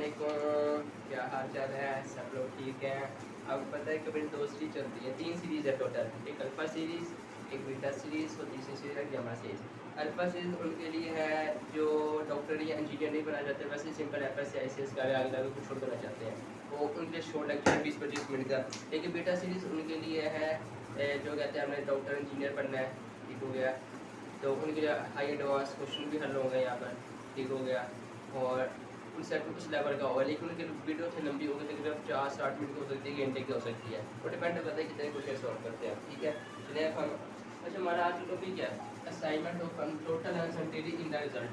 अस्सलामुअलैकुम, क्या हाल चाल है? सब लोग ठीक हैं? आपको पता है कि मेरी दो सीरीज़ चलती है, तीन सीरीज़ है टोटल, एक अल्फ़ा सीरीज़, एक बीटा सीरीज़ और तीसरी सीरीज़ है गामा सीरीज़। अल्फ़ा सीरीज़ उनके लिए है जो डॉक्टर या इंजीनियर नहीं बना चाहते, वैसे सिंपल एफ एस सी आई सी एस का आगे आगे कुछ छोड़ देना चाहते हैं, वो उनके लिए शॉर्ट लेक्चर 20-25 मिनट का। लेकिन बीटा सीरीज़ उनके लिए है जो कहते हैं हमने डॉक्टर इंजीनियर बनना है, ठीक हो गया, तो उनके लिए हाई एडवांस क्वेश्चन भी हल होंगे यहाँ पर, ठीक हो गया, और उन सेट कुछ लेवल का होगा, लेकिन उनकी वीडियो से लंबी होगी, तकरीबन 50-60 मिनट की हो सकती है, घंटे की हो सकती है, वो डिपेंड करता है कितने क्वेश्चन सॉल्व करते हैं, ठीक है। चलिए अब हम अच्छा हमारा आज का टॉपिक क्या है? Assignment of total uncertainty in the result.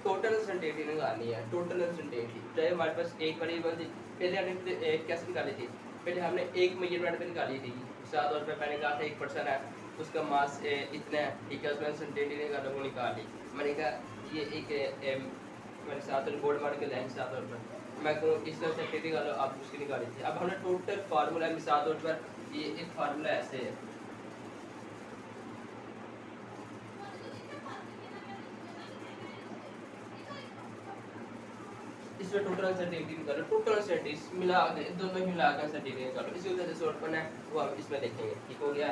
Total uncertainty निकालनी है, टोटल अनसर्टेनिटी चाहे हमारे पास एक वेरिएबल थी, पहले हमने कैसे निकाली थी, पहले हमने एक मेजरमेंट पे निकाली थी, मिसाल तौर पर मैंने कहा था 1% है, उसका मास इतना है, ठीक है, उसमें अनसर्टेनिटी निकालो, वो निकाल ली। मैंने कहा ये एक मैंने साथ बोर्ड मार के लाइन साथ तौर पर मैं कहूँ इसका सेक्रेटरी निकालो, आप उसकी निकाली थी। अब हमने टोटल फार्मूला मिसाल तौर पर ये एक फार्मूला ऐसे है, इसमें टोटल अनसर्टेनिटी निकालो, टोटल अनसर्टेनिटी मिला के दोनों ही मिला कर अनसर्टेनिटी निकालो, इसी वजह से सॉल्व करना है, वो हम इसमें देखेंगे, ठीक हो गया।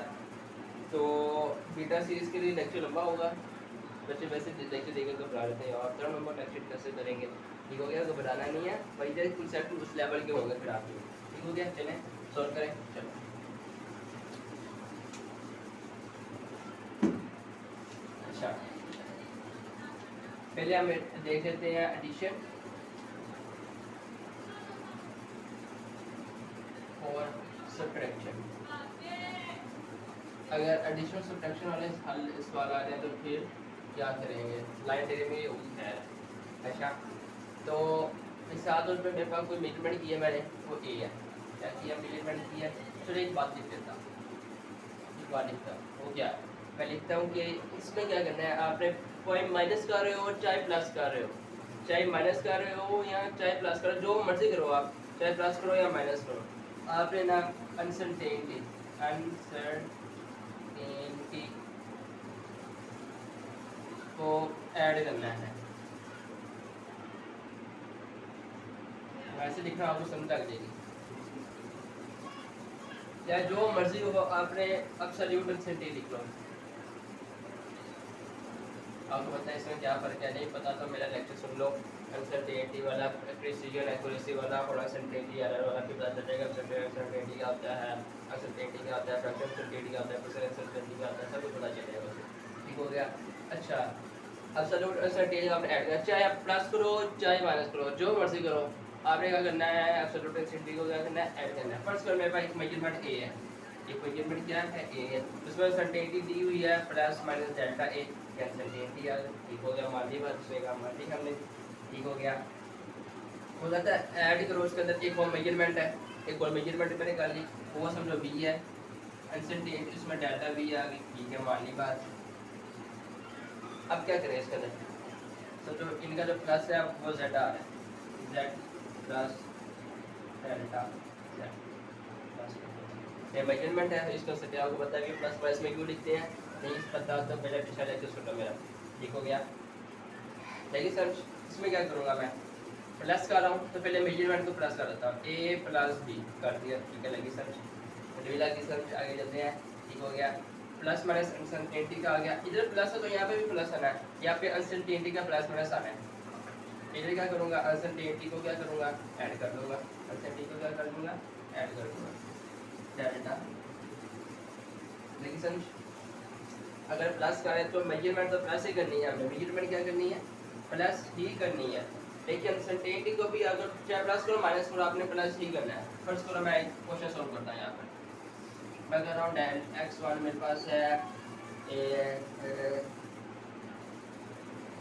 तो बीटा सीरीज के लिए लेक्चर लंबा होगा, बच्चे वैसे लेक्चर देकर घबरा लेते हैं, और थर्ड नंबर लेक्चर कैसे करेंगे, ठीक हो गया, घबराना नहीं है भाई, जैसे कंसेप्ट उस लेवल के होंगे फिर आपके, ठीक हो गया। चलें सॉल्व करें, चलो। अच्छा पहले हम देख लेते हैं एडिशन और सब्ट्रैक्शन। अगर एडिशन सब्ट्रैक्शन वाले हल सवाल आ रहे हैं तो फिर क्या करेंगे, लाइन तेरे में होगी है। अच्छा तो मिसाल तौर पर मेरे पास कोई मेजरमेंट किया मैंने, वो ए है, क्या किया मेजरमेंट किया, चलो एक बात लिख देता हूँ, एक बात लिखता हूँ, वो क्या मैं लिखता हूँ कि इसमें क्या करना है, आपने पॉइंट माइनस कर रहे हो चाहे प्लस कर रहे हो, चाहे माइनस कर रहे हो या चाहे प्लस करो, जो मर्जी करो आप, चाहे प्लस करो या माइनस करो, आपने ना अनसर्टेनिटी को ऐड करना है। वैसे लिखना आपको समझ लग जाएगी, चाहे जो मर्जी हो, आपने एब्सोल्यूट अनसर्टेनिटी लिख लो। आपको पता है इसमें क्या फ़र्क है, नहीं पता तो मेरा लेक्चर सुन लो, अनसर्टेनिटी वाला, प्रिसीजन एक्यूरेसी वाला और अनसर्टेनिटी एरर वाला, फिर पता चलेगा अनसर्टेनिटी क्या होता है, अनसर्टेनिटी क्या होता है, फ्रैक्शन अनसर्टेनिटी क्या होता है, परसेंट अनसर्टेनिटी क्या होता है, सब कुछ पता चलेगा उसे, ठीक हो गया। अच्छा एब्सोल्यूट अनसर्टेनिटी आपने ऐड करना, चाहे आप प्लस करो चाहे माइनस करो, जो मर्जी करो, आपने क्या करना है, एब्सोल्यूट अनसर्टेनिटी को क्या करना है, ऐड करना है। फर्स्ट करो मेरे पास एक मेजरमेंट ए है, एक मेजरमेंट क्या है, ए है, उसमें अनसर्टेनिटी दी हुई है plus minus delta A, uncertainty यार ठीक हो गया, मान ली बात, उसमें काम मान ली हमने, ठीक हो गया। हो जाता है ऐड करो, उसके अंदर एक और मेजरमेंट है, एक और मेजरमेंट मैंने कर ली, वो समझो बी है, अनसर्टेनिटी उसमें डेल्टा बी आ गई, ठीक है, मान ली बात। अब क्या करें इसके अंदर, तो जो इनका जो प्लस है वो जेड आ रहा है, Z plus delta Z plus, ये मेजरमेंट है, इसको सत्य आपको पता है कि प्लस माइनस में क्यों लिखते हैं, नहीं पता तो पहले पिछला लेक्चर सुन लो मेरा, ठीक हो गया। लेकिन सर इसमें क्या करूँगा मैं, प्लस कर रहा हूँ तो पहले मेजरमेंट को प्लस कर देता हूँ, ए प्लस बी कर दिया, ठीक है, लगी समझ, लगी समझ, आगे चलते हैं, ठीक हो गया। प्लस माइनस अनसर्टेनिटी का आ गया, इधर प्लस है तो यहाँ पे भी प्लस आना है, यहाँ पे अनसर्टेनिटी का प्लस माइनस आना है, इधर क्या करूँगा, अनसर्टेनिटी को क्या करूँगा, ऐड कर दूँगा, अनसर्टेनिटी को क्या कर दूँगा, ऐड कर दूँगा, डेल्टा, लेकिन समझ, अगर प्लस करें तो मेजरमेंट तो प्लस ही करनी है, हमें मेजरमेंट क्या करनी है, प्लस ही करनी है, लेकिन अनसर्टेनिटी को भी अगर चाहे प्लस करो माइनस करो, आपने प्लस ही करना है। फर्स्ट करो मैं एक क्वेश्चन सॉल्व करता हूँ, यहाँ पर मैं कर रहा हूँ डेल x1 मेरे पास है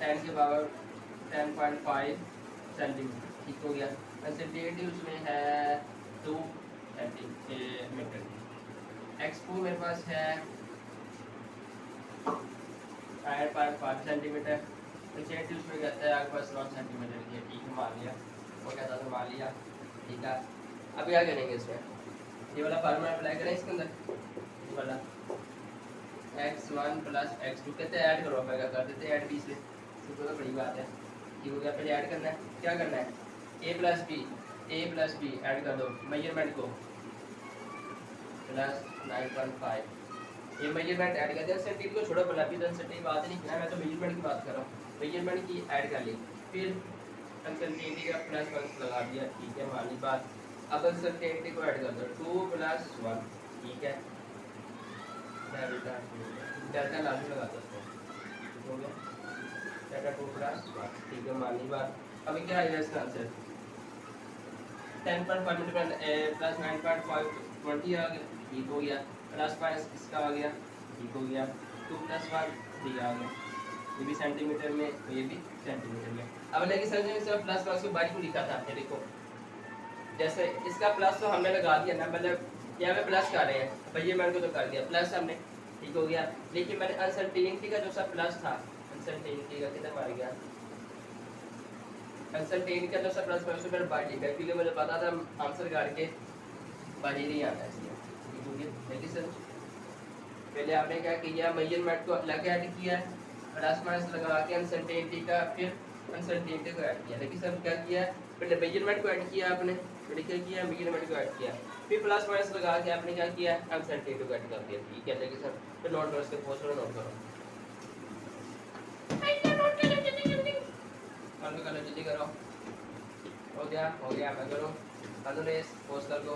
10 के पावर 10.5 सेंटीमीटर, ठीक हो गया। अनसर्टेनिटी उसमें है 2 सेंटीमीटर, x2 मेरे पास है 5.5 सेंटीमीटर, अनसर्टेनिटी उसमें कहता है आपके पास 1 सेंटीमीटर की है, ठीक है, मान लिया, वो कहता था मान लिया, ठीक है। अब क्या करेंगे इसमें, ये वाला फार्मूला अप्लाई करें इसके अंदर, ये वाला x1 प्लस x2 कहते हैं ऐड करो, मैं क्या कर देते हैं ऐड, 20 से तो बड़ी बात है, ठीक हो गया। पहले ऐड करना है, क्या करना है, ए प्लस बी ऐड कर दो मेजरमेंट को प्लस 9.5 ये मेजरमेंट ऐड कर दिया। सेंटीमीटर को छोड़ो भला, अभी सेंटीमीटर बात नहीं किया, मैं तो मेजरमेंट की बात कर रहा हूँ। मेजरमेंट की ऐड कर ली, फिर अनसर्टेनिटी का प्लस 1 लगा दिया, ठीक है मानी बात। अब अनसर्टेनिटी को ऐड कर दो 2 + 1, ठीक है डेल्टा लाजमी लगा दो हो गया डेल्टा 2 + 1, ठीक है मानी बात। अभी क्या आएगा इसका आंसर 10.5 प्लस 9.5 20 आ गया, ठीक हो गया। प्लस माइनस इसका आ गया, ठीक हो गया। 2 + 1 3 आ गया, ये भी सेंटीमीटर में तो ये भी सेंटीमीटर में। अब लेकिन सर ने इसका प्लस प्लस को बारी को लिखा था, ये देखो जैसे इसका प्लस तो हमने लगा दिया ना, मतलब यहाँ पे प्लस कर रहे हैं भैया, मैंने को तो कर दिया प्लस हमने, ठीक हो गया। लेकिन मैंने अनसर्टेनिटी का जो सा प्लस था, अनसर्टेनिटी का कितना मार गया, अनसर्टेनिटी का जो सा प्लस था उसको मैंने बाहर लिखा क्योंकि मुझे पता था आंसर करके बाहर नहीं आता है, ठीक हो गया। देखिए सर पहले आपने क्या किया, मेजरमेंट को अलग ऐड किया, प्लस माइनस लगा के अनसर्टेनिटी का, फिर अनसर्टेनिटी को ऐड किया। लेकिन सर क्या किया, पहले मेजरमेंट को ऐड किया आपने, पहले क्या किया मेजरमेंट को ऐड किया, फिर प्लस माइनस लगा के आपने क्या किया अनसर्टेनिटी को ऐड कर दिया, ठीक है। लेकिन सर फिर नोट करो, इसके पोस्ट नोट करो, जल्दी करो, हो गया मैं करूँ कर दो पोस्ट कर दो,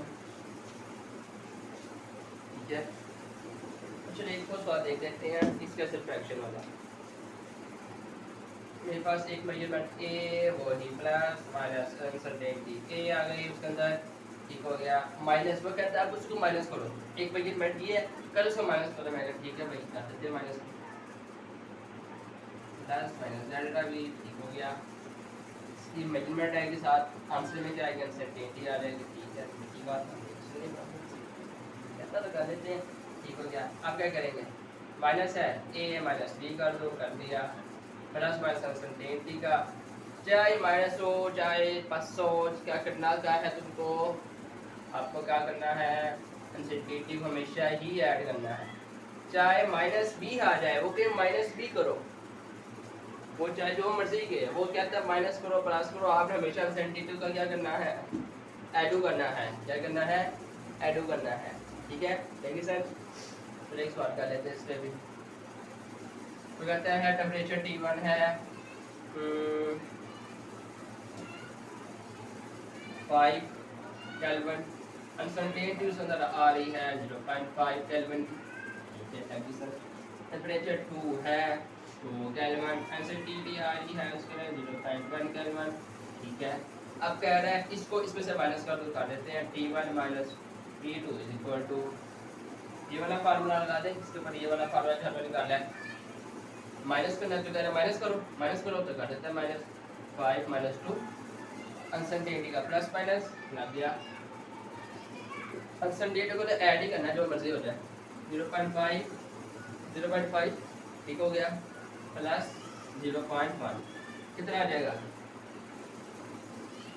ठीक है। चलो एक और सवाल देख लेते हैं, इसका सिर्फ फ्रैक्शन वाला। मेरे पास एक मेजरमेंट ए वो ही प्लस माइनस अनसर्टेनिटी ए आ गई उसके अंदर, ठीक हो गया। माइनस वो कहता है आप उसको माइनस करो, एक मेजरमेंट ये है कल उसको माइनस करो, मैंने ठीक है भाई कर देते माइनस प्लस माइनस डेल्टा भी, ठीक हो गया। इसकी मेजरमेंट आएगी साथ आंसर में क्या आएगा अनसर्टेनिटी आ जाएगी, ठीक है ठीक बात कहता तो कर देते हैं, ठीक हो गया। अब क्या करेंगे, माइनस है ए माइनस बी कर दो, कर दिया। प्लस माइनस अनसर्टेनिटी का चाहे माइनस हो चाहे प्लस हो, क्या करना क्या है तुमको, आपको क्या करना है अनसर्टेनिटी को हमेशा ही ऐड करना है। चाहे माइनस बी आ जाए ओके माइनस बी करो, वो चाहे जो मर्जी के वो कहता है माइनस करो प्लस करो, आपने हमेशा अनसर्टेनिटी का क्या करना है एडू करना है, क्या करना है एडू करना है, ठीक है। देखिए सर तो एक सवाल कर लेते हैं इस पे भी, तो कहते हैं टेम्परेचर T1 है 5 केल्विन, अनसर्टेनिटी उसके अंदर आ रही है 0.5 केल्विन, टेम्परेचर 2 है 2 केल्विन, अनसर्टेनिटी आ रही है उसके अंदर 0.1 केल्विन, ठीक है। अब कह रहा है इसको इसमें से माइनस कर दो, कर देते हैं T1 minus T2 is equal to, ये वाला फार्मूला लगा दें इसके ऊपर, ये वाला फार्मूला जो हमने निकाला है माइनस करना, तो कह रहे हैं माइनस करो तो कर देते हैं -5 - 2 अनसर्टेनिटी का प्लस माइनस लग गया। अनसर्टेनिटी को तो ऐड ही करना है जो मर्जी हो जाए, 0.5 ठीक हो गया प्लस 0.1 कितना आ जाएगा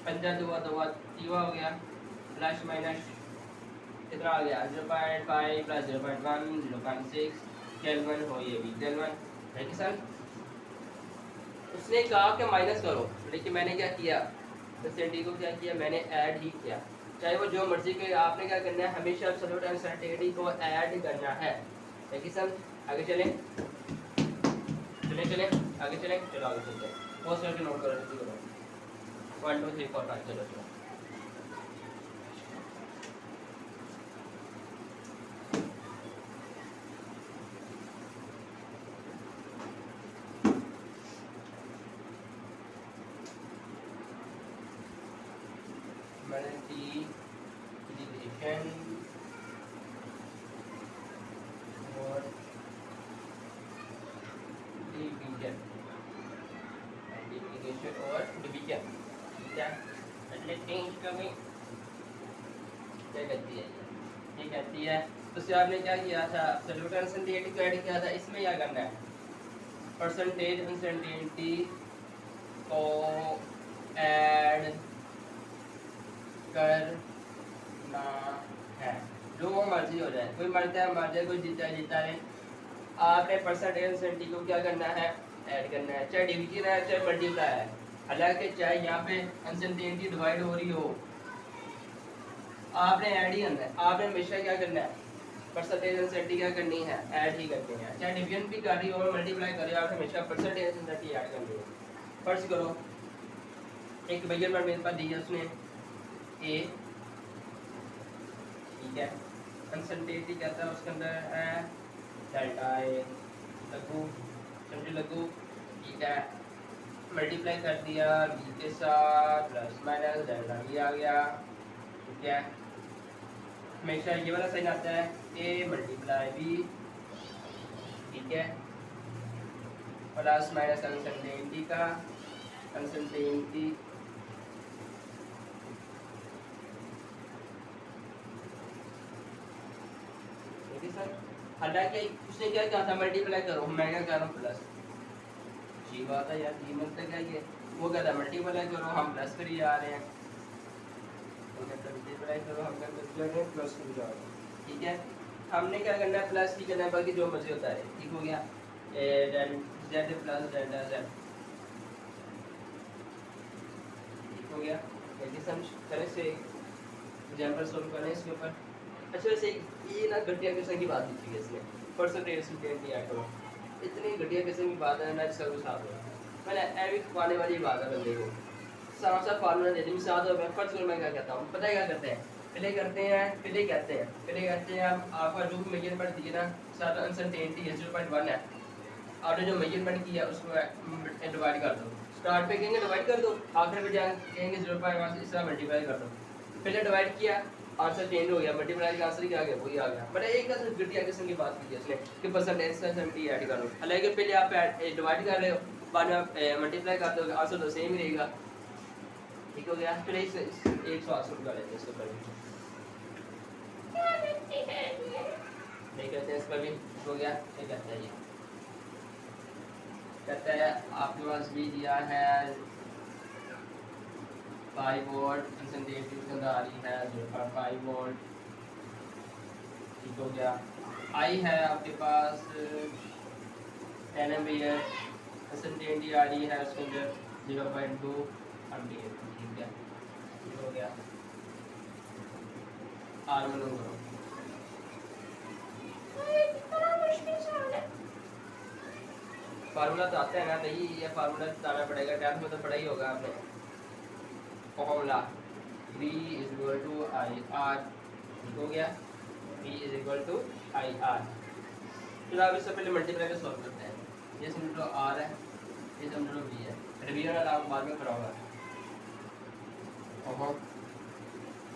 5 2 2 तीवा हो गया, प्लस माइनस कितना आ गया 0.5 प्लस 0.1 0.6 केल्विन हो, ये भी केल्विन है कि सर। उसने कहा कि माइनस करो, लेकिन मैंने क्या किया अनसर्टेनिटी को क्या किया मैंने ऐड ही किया, चाहे वो जो मर्जी के, आपने क्या करना है हमेशा एब्सोल्यूट अनसर्टेनिटी को ऐड करना है, है कि सर। आगे चलें आगे चलें, चलो आगे चलते हैं, बहुत सारे नोट करो जल्दी करो 1 2 3 4 5 चलो। आपने क्या किया था एब्सोल्यूट अनसर्टेनिटी को ऐड किया था, इसमें क्या करना है परसेंटेज अनसर्टेनिटी को ऐड करना है, जो मर्जी हो जाए, कोई मरता है मर जाए, कोई जीता रहे, आपने परसेंटेज अनसर्टेनिटी को क्या करना है ऐड करना है, चाहे डिवीजन है चाहे मल्टीप्लाई है, हालांकि चाहे यहाँ पे अनसर्टेनिटी डिवाइड हो रही हो, आपने ऐड ही करना है। आपने हमेशा क्या करना है, परसेंटेज अनसर्टेनिटी क्या करनी है, ऐड ही करनी है। चाहे डिवीजन भी कर रही हो, मल्टीप्लाई कर रही हो, आपने हमेशा परसेंटेज अनसर्टेनिटी ऐड करनी है। फर्ज करो एक मेजरमेंट मेरे पास दी है, उसने ए, ठीक है, अनसर्टेनिटी कहता है उसके अंदर है डेल्टा ए, लगू समझो लगू, ठीक है, मल्टीप्लाई कर दिया बी के साथ, प्लस माइनस डेल्टा बी आ गया, ठीक है। हमेशा ये वाला साइन आता है ए मल्टीप्लाई बी, ठीक है, प्लस माइनस अनसर्टेनिटी का, अनसर्टेनिटी सर। हालांकि उसने क्या कहा था मल्टीप्लाई करो, मैं क्या कर रहा हूँ प्लस, अच्छी बात है यार, ये मतलब क्या ये, वो कहता है मल्टीप्लाई करो, हम प्लस कर ही आ रहे हैं, मल्टीप्लाई करो हम क्या कर रहे हैं, प्लस कर जा रहे हैं, ठीक है। हमने क्या करना है, प्लस ही करना है, बाकी जो मर्जी होता है, ठीक हो गया, जेड प्लस डेल्टा जेड, ठीक हो गया। जल्दी समझ करें से एग्जांपल सॉल्व करें इसके ऊपर। अच्छा वैसे ये ना घटिया किस्म की बात पूछी है इसने, परसेंटेज अनसर्टेनिटी ऐड करो, इतनी घटिया किस्म की बात है ना, इसका कुछ साथ हो मैंने ऐवी खुआने वाली बात है बंदे को, साफ साफ फार्मूला दे दी, मिसाल और मैं फर्ज करो मैं क्या कहता हूँ, पता है क्या करते हैं, पहले कहते हैं आपका जो भी मेजरमेंट दिए ना, सारा अनसर्टेनिटी है 0.1 है, आपने जो मेजरमेंट किया उसको डिवाइड कर दो, स्टार्ट पे कहेंगे डिवाइड कर दो, आखिर में जाएंगे कहेंगे 0.1 से इस तरह मल्टीप्लाई कर दो, पहले डिवाइड किया, आंसर चेंज हो गया, मल्टीप्लाई का आंसर क्या आ गया, वही आ गया। मैंने एक का घटिया किस्म की बात की है इसने कि परसेंटेज अनसर्टेनिटी ऐड करो, हालांकि पहले आप डिवाइड कर रहे हो, बाद में आप मल्टीप्लाई कर दो, आंसर तो सेम ही रहेगा, ठीक हो गया। फिर एक सवाल सुन कर लेते हैं इसके ऊपर नहीं कहते हैं, इस पर भी हो गया, क्या कहता है ये, कहता है आपके पास भी दिया है 5 वोल्ट, अनसर्टेनिटी के अंदर आ रही है 0.5 वोल्ट, ठीक हो गया। आई है आपके पास 10 एम्पियर, अनसर्टेनिटी आ रही है उसके अंदर 0.2 एम्पियर, ठीक है, ठीक हो गया। आर वन करो, फार्मूला तो आता है ना भाई, ये फार्मूला बताना पड़ेगा, 10th में तो पढ़ा ही होगा आपने, formula V is equal to I R, ठीक हो गया, V is equal to I R. फिर आप इससे पहले मल्टीप्लाई का सॉल्व करते हैं, ये समझ लो R है, ये समझ लो V है, रिवीजन वाला आप बाद में कराओगे,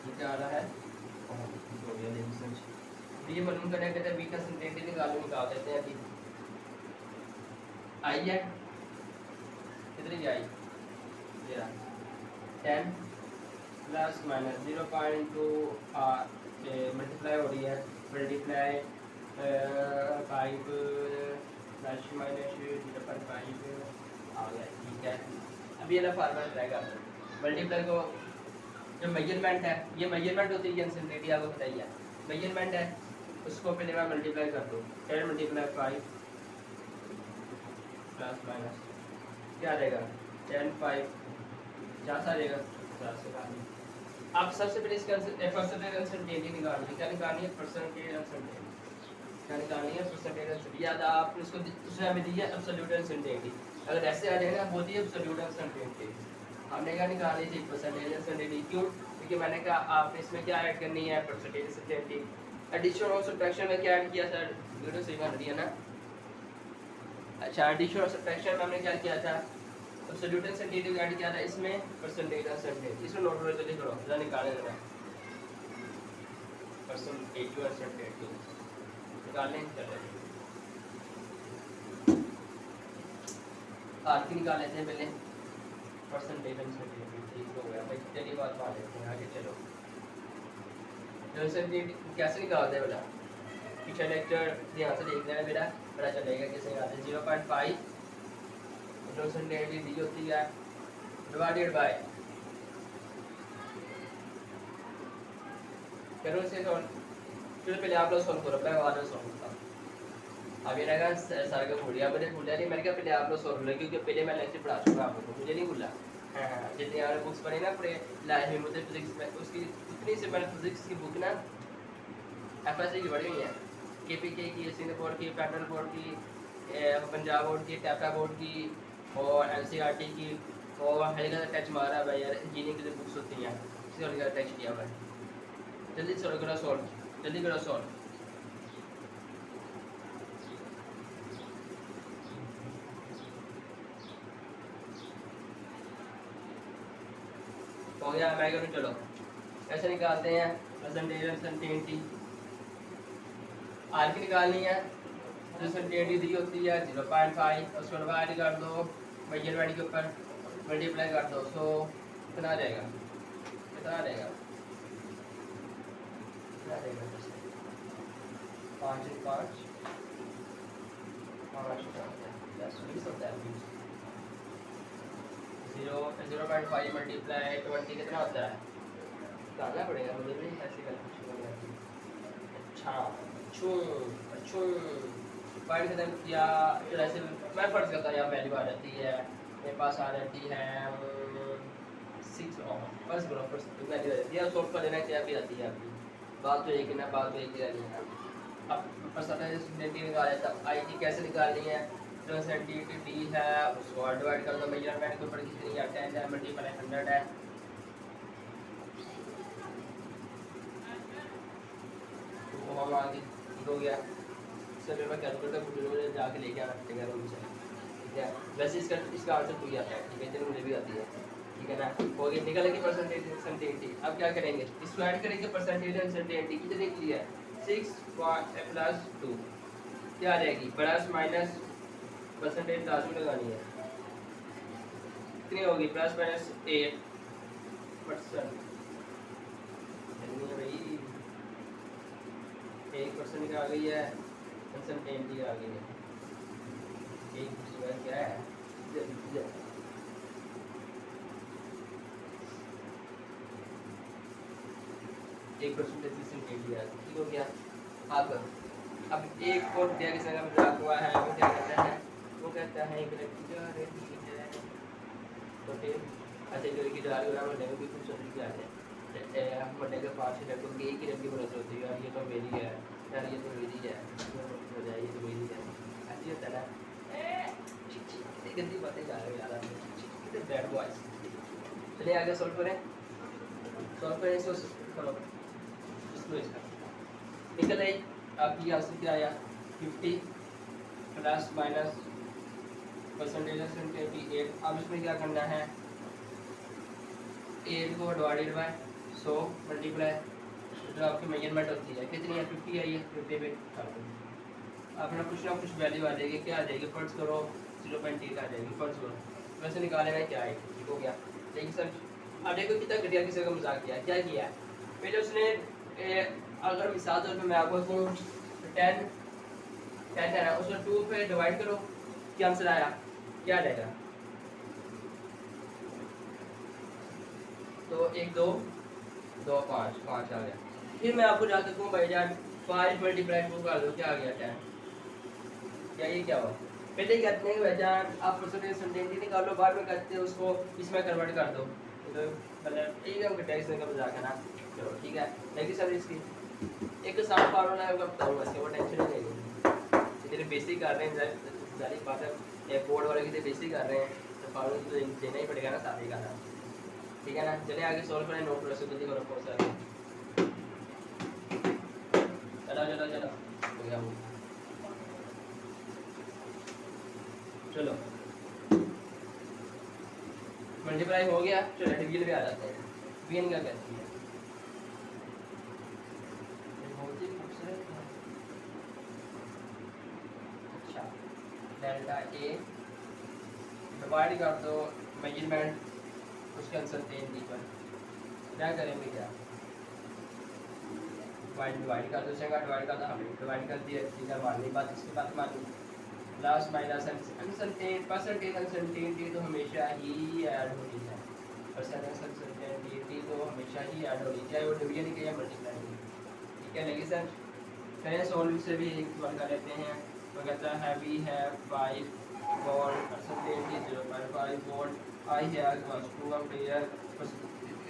ये क्या आ रहा है, ठीक हो गया, लेकिन समझ ये मालूम करने कहते हैं V का अनसर्टेनिटी निकाल देते हैं, अभी आई है कितनी आई, 10 प्लस माइनस 0.2 मल्टीप्लाई हो रही है, मल्टीप्लाई 5 प्लस माइनस 0.5 आ गया, ठीक है। अभी ये ना फार्मूला रहेगा, मल्टीप्लाई को जो मेजरमेंट है, ये मेजरमेंट होती है अनसर्टेनिटी आपको पता ही है, मेजरमेंट है उसको पहले मैं मल्टीप्लाई कर दूँ, 10 मल्टीप्लाई 5 प्लस माइनस क्या रहेगा 10 5 जहाँ सा रहेगा आप सबसे पहले इसका परसेंटेज अनसर्टेनिटी निकालनी है, क्या निकालनी है, परसेंटेज अनसर्टेनिटी, क्या निकालनी है, परसेंटेज अनसर्टेनिटी, याद आप इसको दूसरे हमें दी है एब्सोल्यूट अनसर्टेनिटी, अगर ऐसे आ जाएगा होती है एब्सोल्यूट अनसर्टेनिटी, हमने क्या निकाली थी, परसेंटेज अनसर्टेनिटी, क्यों, क्योंकि मैंने कहा आपने इसमें क्या ऐड करनी है, परसेंटेज अनसर्टेनिटी, एडिशन और सब्ट्रैक्शन में क्या ऐड किया सर, वीडियो सही बन रही है ना, अच्छा एडिशन और सब्ट्रैक्शन में हमने क्या किया था, एब्सोल्यूट अनसर्टेनिटी ऐड किया था, इसमें परसेंटेज अनसर्टेनिटी, इसको नोट करके लिख लो, जरा निकालें जरा परसेंटेज अनसर्टेनिटी निकालने चले, आर की निकाल लेते हैं पहले, परसेंटेज अनसर्टेनिटी, ठीक हो गया भाई, चलिए बात मान लेते हैं आगे, चलो अनसर्टेनिटी कैसे निकालते हैं बेटा, पिछले लेक्चर ध्यान से देख लेना बेटा, पता चलेगा कैसे निकालते हैं, 0.5 अनसर्टेनिटी दी होती है डिवाइडेड बाय, करो इसे सॉल्व, चलो पहले आप लोग सॉल्व करो, मैं बाद में सॉल्व करता हूँ, अब ये रहेगा सारे का भूलिया, मैंने भूलिया नहीं, मैंने कहा पहले आप लोग सॉल्व करो, क्योंकि पहले मैं लेक्चर पढ़ा चुका आपको, मुझे नहीं भूला, हाँ, जितनी आपने बुक्स पढ़ी ना पूरे लाइफ में मुझे फिजिक्स में उसकी इतनी से मैंने फिजिक्स की बुक ना एफएससी की पढ़ी हुई है, केपीके की, सिंगापुर की, फेडरल बोर्ड की, पंजाब बोर्ड की, टाटा बोर्ड की और एनसीईआरटी की, और हल्का टच मारा भाई यार इंजीनियरिंग की जो बुक्स होती हैं उससे हल्का टच किया भाई। जल्दी सॉल्व करो, जल्दी करो सॉल्व। हो गया, मैं करूँ, चलो कैसे निकालते हैं परसेंटेज अनसर्टेनिटी। आर की निकालनी है, जो अनसर्टेनिटी दी होती है 0.5, उसको डिवाइड कर दो मेजरमेंट के ऊपर, मल्टीप्लाई कर दो, सो कितना आ जाएगा, कितना आ जाएगा, कितना आ जाएगा, 5 5 होता है 0.5 मल्टीप्लाई 20 कितना होता है, निकालना पड़ेगा मुझे भी ऐसे कैलकुलेशन। अच्छा छू छू फाइंड खत्म किया, फिर ऐसे मैं फर्ज करता हूँ यहाँ वैल्यू आ जाती है, मेरे पास आ जाती है 6 फर्स्ट करो, फर्स्ट वैल्यू आ जाती है, सॉल्व कर लेना क्या भी आती है आपकी बात तो एक ही ना, बात तो एक ही रहनी है। अब परसेंटेज निकाल लेता हूँ, आई की कैसे निकालनी है, जो परसेंटेज डी है उसको डिवाइड कर दो मेजरमेंट के ऊपर कितनी है 10 है मल्टीप्लाई 100 है, तो हम आगे ठीक हो गया। सर मैं कैलकुलेटर मुझे जाके लेके आना पड़ेगा रूम से, ठीक है, वैसे इसका आंसर तो ही आता है, ठीक है, चलो मुझे भी आती है, ठीक है ना, हो गया, निकल गई परसेंटेज अनसर्टेनिटी। अब क्या करेंगे, इसको ऐड करेंगे, परसेंटेज अनसर्टेनिटी कितनी की है 6 प्लस 2 क्या आ जाएगी, प्लस माइनस परसेंटेज लाजमी लगानी है, कितनी होगी, प्लस माइनस 8% भाई, 1% आ गई है, अनसर्टेनिटी आ गई है, 1% क्या है, 1% ठीक हो गया। अब एक और दिया किसी का मजाक हुआ है, वो क्या कहता है, वो कहता है एक लड़की जा रही है, तो फिर अच्छा जो लड़की जा रही है वो भी कुछ समझ के आते हैं, मंडे के पास ही लड़कों की एक ही लड़की बरस होती है, यार ये तो मेरी है, यार ये तो मेरी है, ये तो मेरी है, ऐसी होता है ना, कितनी गंदी बातें जा रहे हो यार, कितने बैड बॉयज। चलिए आगे सॉल्व करें, सॉल्व करें इसको, चलो निकल आई आपकी आंसर क्या आया 50 प्लस माइनस परसेंटेज 28। अब इसमें क्या करना है, 8 को डिवाइडेड बाय 100 मल्टीप्लाई जो आपकी मेजरमेंट होती है कितनी है 50 आई है, 50 पे अपना कुछ ना कुछ वैल्यू आ जाएगी, क्या आ जाएगी फर्ज करो 0.8 आ जाएगी, फर्ज करो वैसे निकाले में क्या आएगी, ठीक हो गया। लेकिन सर अब देखो कितना घटिया किसी का मजाक किया, क्या किया पहले उसने अगर मिसाल तौर पर मैं आपको कहूँ 10 है ना, उसको 2 पे डिवाइड करो, क्या आंसर आया, क्या आ जाएगा, तो 1 2 2 5 5 आ गया। फिर मैं आपको जाकर कहूँ भाई जान 5 मल्टीप्लाई 2 कर दो, क्या आ गया 10, क्या ये क्या हुआ, पहले कहते हैं भाई जान आप परसेंटेज अनसर्टेनिटी निकाल लो, बाद में कहते हैं उसको इसमें कन्वर्ट कर दो, तो मतलब एकदम टैक्स का मजाक है ना, चलो ठीक है। लेकिन सर इसकी एक आसान फार्मूला है, मैं बताऊंगा इसके, वो टेंशन नहीं लेनी, इतने बेसिक कर रहे हैं सारी बात है, बोर्ड वाले की बेसिक कर रहे हैं तो फार्मूला तो देना ही पड़ेगा ना साथ ही का, ठीक है ना। चलिए आगे सॉल्व करें, नोट रखो जल्दी करो फोर्स आगे, चलो चलो चलो हो गया वो, चलो मल्टीप्लाई हो गया, चलो डिवीजन पे आ जाते हैं, डिवीजन क्या कहती है, बहुत ही खूबसूरत है, अच्छा डेल्टा ए डिवाइड कर दो मेजरमेंट उसके अनसर्टेनिटी पर, क्या करेंगे, क्या डिवाइड कर दो, डिवाइड कर दो, हमने डिवाइड कर दिया, सीधा मारनी बात, इसके बाद मारनी plus minus uncertainty, percentage uncertainty तो हमेशा ही ऐड होनी है, परसेंटेज अनसर्टेनिटी तो हमेशा ही ऐड होनी चाहे वो डिवीजन की या मल्टीप्लाई, ठीक है। लेकिन सर करें सॉल्व से भी एक सॉल्व कर लेते हैं, तो कहता है we have 5 volt percentage 0.5 volt आई है आज 2 एम्पियर बस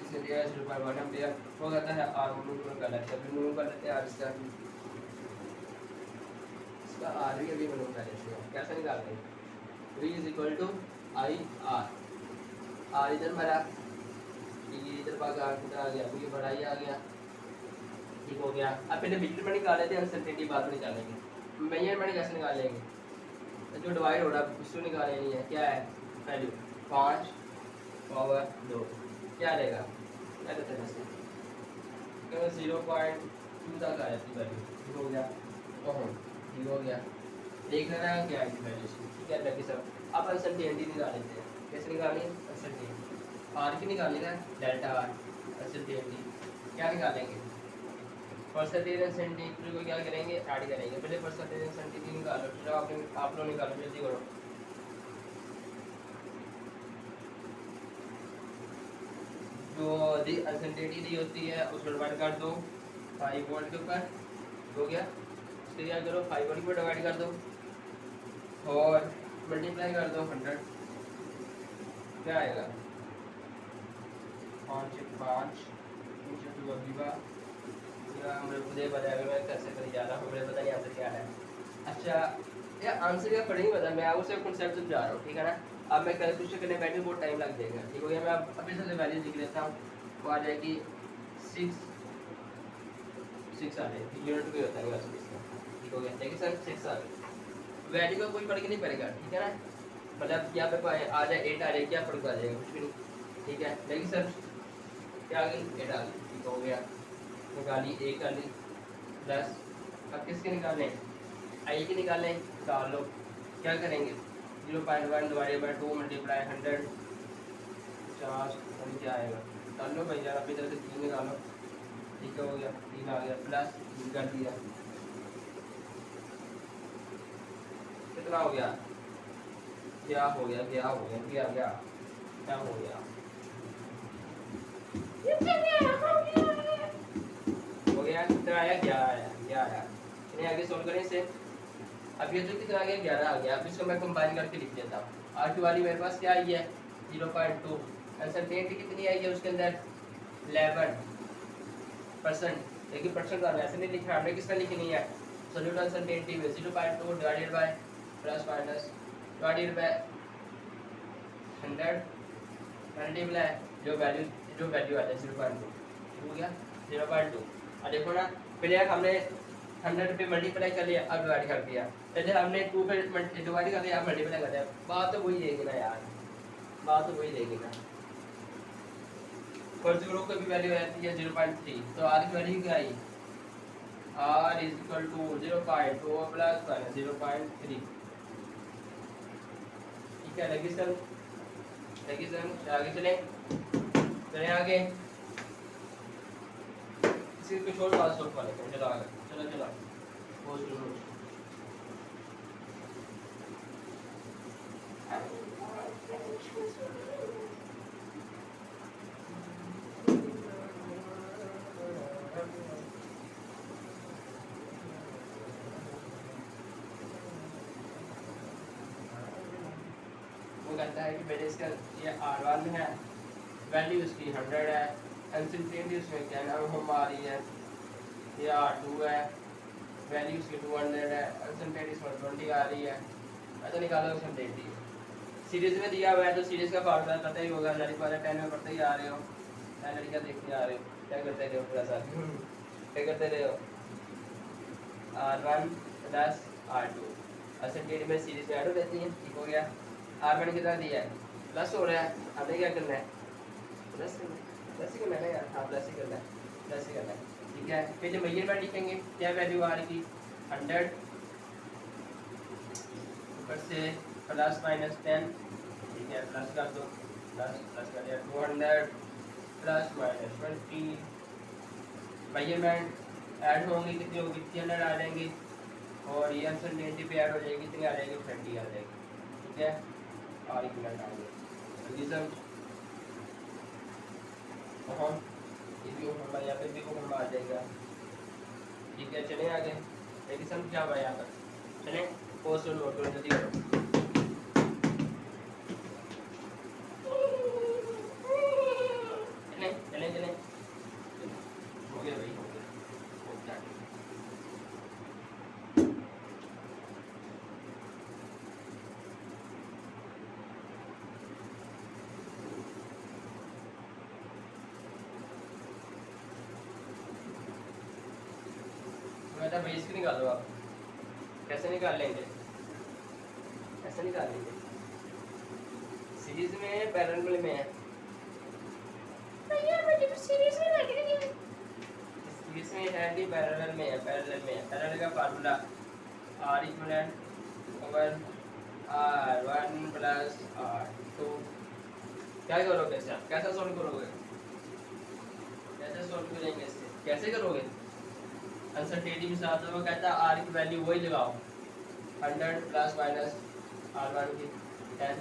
इससे दिया 0.1 एम्पियर वो कहता है आर रिमूव कर लेते हैं, रिमूव कर लेते हैं आर इसका आर भी अभी रिमूव कर लेते हैं। कैसे निकालते हैं? V is equal to I R इधर मेरा ये इधर भाग आ गया, ये बड़ा ही आ गया, ठीक हो गया। अब पहले मीटर में निकाल लेते हैं, अनसर्टेनिटी बाद में निकालेंगे। मेजरमेंट कैसे निकालेंगे? जो डिवाइड हो रहा है उसको निकाल लेनी है। क्या है वैल्यू? 5/2 क्या रहेगा? क्या रहता है वैसे? 0.2 तक आ जाती वैल्यू, ठीक हो गया। ठीक हो गया, देख लेना है क्या है वैल्यू इसकी, ठीक है लगे सब। अब अनसर्टेनिटी निकाल लेते हैं। कैसे निकालेंगे? अनसर्टेनिटी आर की निकालनी है, डेल्टा आर अनसर्टेनिटी क्या निकालेंगे? परसेंटेज अनसर्टेनिटी को क्या करेंगे? ऐड करेंगे। पहले परसेंटेज अनसर्टेनिटी निकालो, फिर आप लोग निकालो, जल्दी करो। जो दी अनसर्टेनिटी दी होती है उसको डिवाइड कर दो 5 वोल्ट के ऊपर, हो गया। उसके क्या करो 5 वोल्ट पर डिवाइड कर दो और मल्टीप्लाई कर दो 100, क्या आएगा? 5 नीचे 2 अभी बार मुझे खुद ही पता है, मैं कैसे करी जा रहा हूँ, मुझे पता नहीं आंसर क्या है। अच्छा ये आंसर का पढ़ नहीं पता, मैं आपको सिर्फ कॉन्सेप्ट समझा रहा हूँ, ठीक है ना। अब मैं कैलकुलेशन करने बैठे बहुत टाइम लग जाएगा, ठीक हो गया। मैं अभी से वैल्यू लिख लेता हूँ, वो आ जाएगी 6 आ जाएगी, यूनिट भी होता है वैसे इसका, ठीक हो गया। देखिए सर 6 आ गई, वैल्यू का कोई फर्क नहीं पड़ेगा, ठीक है ना। मतलब यहाँ पे आ जाए 8 आ जाए, क्या फर्क आ जाएगा? कुछ भी नहीं, ठीक है। लेकिन सर क्या आ गई? 8 आ गई, ठीक हो गया। निकाली 1 कर ली प्लस, अब किसके निकालने? आई के निकालने, डाल लो। क्या करेंगे? 0.1 डिवाइडेड बाई 2 मल्टीप्लाई 100 50, अभी क्या आएगा? डाल लो भाई यार, अपनी तरह से 3 निकालो, ठीक हो गया। 3 आ गया प्लस 3 कर दिया, कितना हो गया? क्या हो गया? क्या हो गया? क्या गया? क्या हो गया? हो गया कितना आया? क्या आया? क्या आया? इन्हें आगे सोल्व करें इसे। अब ये तो कितना आ गया? 11 आ गया। अब इसको मैं कंबाइन करके लिख देता हूँ। आर की वाली मेरे पास क्या आई है? 0.2। अनसर्टेनिटी कितनी आई है उसके अंदर? 11%। लेकिन परसेंट का ऐसे नहीं लिखा, हमने किसका लिखनी है? सोल्यूट अनसर्टेनिटी में 0.2 divided by plus minus divided by 100 multiply जो वैल्यू आ जाए 0.2, हो गया 0.2। अब देखो ना, पहले हमने 100 पे मल्टीप्लाई कर लिया, अब डिवाइड कर दिया। पहले हमने 2 पे डिवाइड कर दिया, अब मल्टीप्लाई कर दिया। बात तो वही रहेगी ना यार, बात तो वही रहेगी ना। और जीरो की भी वैल्यू आती है 0.3, तो आर की वैल्यू क्या आई? r is equal to 0.2 plus minus 0.3, ठीक है। लगी सर आगे चले आगे। इसी कुछ और बात सोच पा लेते हैं। चलो आगे चलो वो कहता है कि पहले इसका ये R1 है, वैल्यू इसकी 100 है, अनसर्टेनिटी उसमें क्या नाम हम आ रही है, ये R2 है, वैल्यू इसकी 200 है, अनसर्टेनिटी इसमें 20 आ रही है। मैं तो निकालो अनसर्टेनिटी। सीरीज में दिया हुआ है तो सीरीज का फार्मूला पता ही होगा, लड़की वाले 10 में पढ़ते ही आ रहे हो, मैं लड़कियाँ देखने आ रहे हो, क्या करते रहे हो पूरा साल क्या करते रहे हो? R1 प्लस R2 अनसर्टेनिटी में सीरीज में ऐड हो जाती है, ठीक हो गया। R1 कितना दिया है? प्लस हो रहा है, हमने क्या करना है? प्लस ही करना है यार, हाँ प्लस ही करना है, ठीक है। फिर जब मेजरमेंट लिखेंगे क्या वैल्यू आ रही थी? 100 ऊपर से प्लस माइनस 10, ठीक है, प्लस कर दो, प्लस कर दिया 200 प्लस माइनस 20। मेजरमेंट ऐड होंगी, कितनी होगी? 300 आ जाएंगी, और ये अनसर्टेनिटी पे ऐड हो जाएगी, कितनी आ जाएगी? 20 आ जाएगी, ठीक है। और एक मिनट आएंगे जल्दी सब, ये भी हमारा यहाँ पे भी हम आ जाएगा, ठीक है। चले आगे, लेकिन सब क्या हुआ यहाँ पर? चलें पोस्ट और नोट करो, जल्दी करो। कहता है भाई इसकी निकालो आप। कैसे निकाल लेंगे? ऐसे निकाल लेंगे। सीरीज में है पैरेलल में है? भैया मुझे तो सीरीज में लग रही है। सीरीज में है कि पैरेलल में है? पैरेलल में है। पैरेलल का formula R equivalent over R1 plus R2। क्या करोगे इससे आप? कैसे सॉल्व करोगे? कैसे सॉल्व करेंगे इससे? कैसे करोगे? अनसर्टेनिटी के साथ वो कहता है R की वैल्यू वही लगाओ 100 प्लस माइनस R1 की 10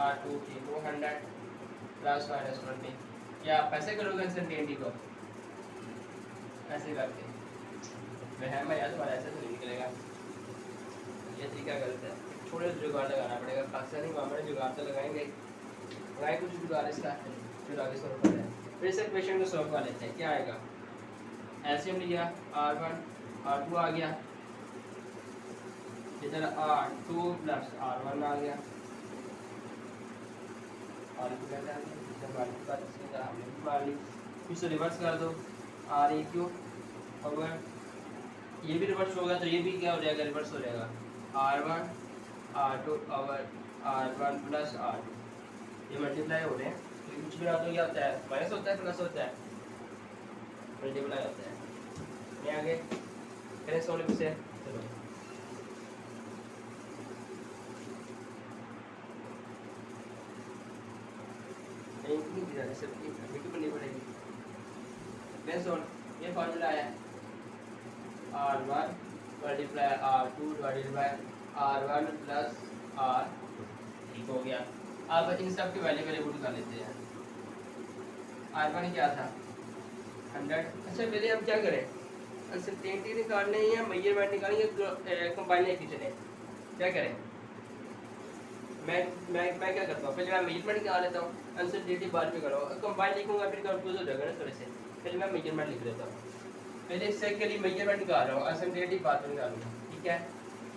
R2 की 200 प्लस माइनस 20। क्या आप ऐसे करोगे अनसर्टेनिटी को? ऐसे करके वहम है यार तुम्हारा, ऐसे तो नहीं निकलेगा। ये तरीका गलत है। थोड़े जुगाड़ लगाना पड़ेगा। पाकिस्तानी मामले जुगाड़ तो लगाएंगे, लगाए कुछ जुगाड़ इसका, फिर आगे सॉल्व करते हैं। फिर इस इक्वेशन को सॉल्व कर लेते हैं। क्या आएगा? एलसीएम लिया R1 R2 आ गया, इधर R2 प्लस R1 आ गया, इसे रिवर्स कर दो REQ ओवर, ये भी रिवर्स होगा तो ये भी क्या हो जाएगा? रिवर्स हो जाएगा R1 R2 over R1 plus R2। ये मल्टीप्लाई हो रहे हैं तो कुछ भी ना तो क्या होता है? माइनस होता है प्लस होता है? मल्टीप्लाई होता है। ये आगे करें सॉल्व से। चलो बननी पड़ेगी। मैं सॉल्व ये फार्मूला है R1 multiply R2 divided by R1 plus R। ठीक हो गया। अब इन सब की वैल्यू वैल्यू पुट कर लेते हैं। R1 क्या था? 100। अच्छा पहले हम क्या करें? अनसर्टेनिटी निकालने या मेजरमेंट निकालने या कंबाइन लेके चले? क्या करें? मैं क्या करता हूँ? पहले मैं मेजरमेंट निकाल लेता हूँ, अनसर्टेनिटी बाद में करो। कंबाइन लिखूंगा फिर कंफ्यूज हो जाएगा ना थोड़े से। पहले मैं मेजरमेंट लिख लेता हूँ। पहले इससे के लिए मेजरमेंट निकाल रहा हूँ, अनसर्टेनिटी बाद में निकालूंगा। ठीक है,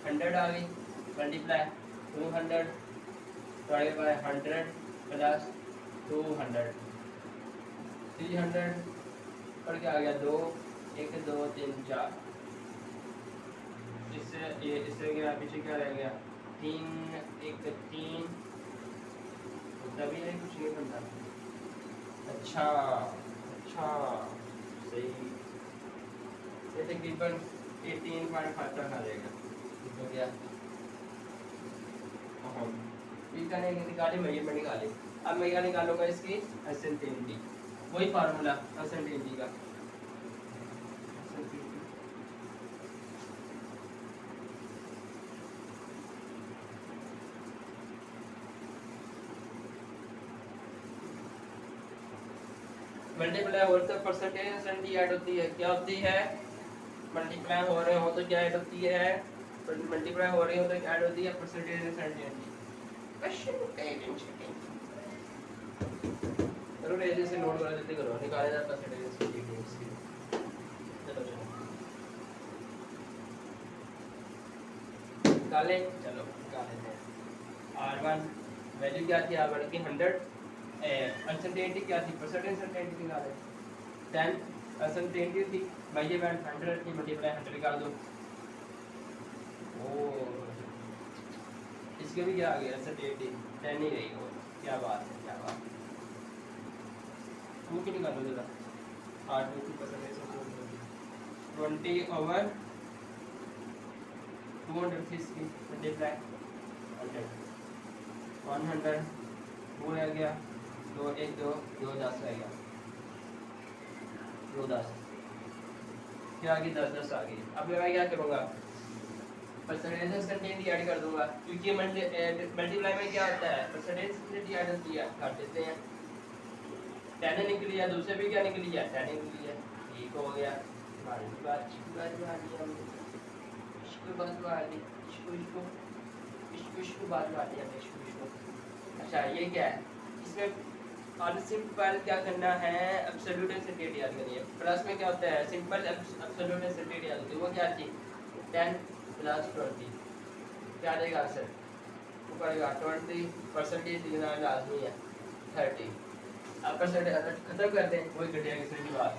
100 आ गई मल्टीप्लाई 200 डिवाइडेड बाय 100 प्लस 200 300 और क्या आ गया? 2 1 2 3 4। इससे क्या पीछे क्या रह गया? 3 1 3। तभी नहीं कुछ नहीं बनता। अच्छा सही। ये तकरीबन 18.5 तक आ जाएगा। हो गया। निकाले मेजरमेंट निकाले। अब मैं क्या निकालूंगा? इसकी अनसर्टेनिटी, वही फार्मूला अनसर्टेनिटी का। मल्टीप्लाई हो तो परसेंटेज अनसर्टेनिटी ऐड होती है। क्या होती है? मल्टीप्लाई हो रहे हो तो क्या ऐड होती है? मल्टीप्लाई हो रही हो तो ऐड होती है परसेंटेज अनसर्टेनिटी। चलो रेंज से नोट करा देते करो, निकाले जा परसेंटेज अनसर्टेनिटी। चलो निकाले, चलो निकाल लेते हैं। R1 वैल्यू क्या थी? R1 की 100। अनसर्टेनिटी क्या थी? परसेंटेज अनसर्टेनिटी निकाले। 10 अनसर्टेनिटी थी, मेजरमेंट 100 की, मल्टीप्लाई 100 निकाल दो। ओ इसके भी क्या आ गया? अनसर्टेनिटी 10 ही रही हो। क्या बात है, क्या बात है। टू की निकालो जरा। R2 की परसेंटेज 20 ओवर 230 की मल्टीप्लाई 100 2 रह गया, 2 1 2 2 10 रह गया, 2 10 क्या आ गई? 10 10 आ गई। अब मैं क्या करूँगा? परसेंटेज अनसर्टेनिटी ऐड कर दूंगा, क्योंकि मल्टीप्लाई में क्या होता है? परसेंटेज अनसर्टेनिटी ऐड होती है, काट देते हैं। 10 निकली है, दूसरे भी क्या निकली है? 10 निकली है। ठीक हो गया। अच्छा ये क्या है? इसमें और सिंपल क्या करना है? एब्सोल्यूट अनसर्टेनिटी याद करनी है। प्लस में क्या होता है? सिंपल एब्सोल्यूट अनसर्टेनिटी याद होती है। वो क्या थी? 10 प्लस 20 क्या देगा आंसर? ऊपर 20 परसेंटेज देना लाजमी है 30। अब परसेंटेज खत्म कर दें, वही घटिया किसी की बात।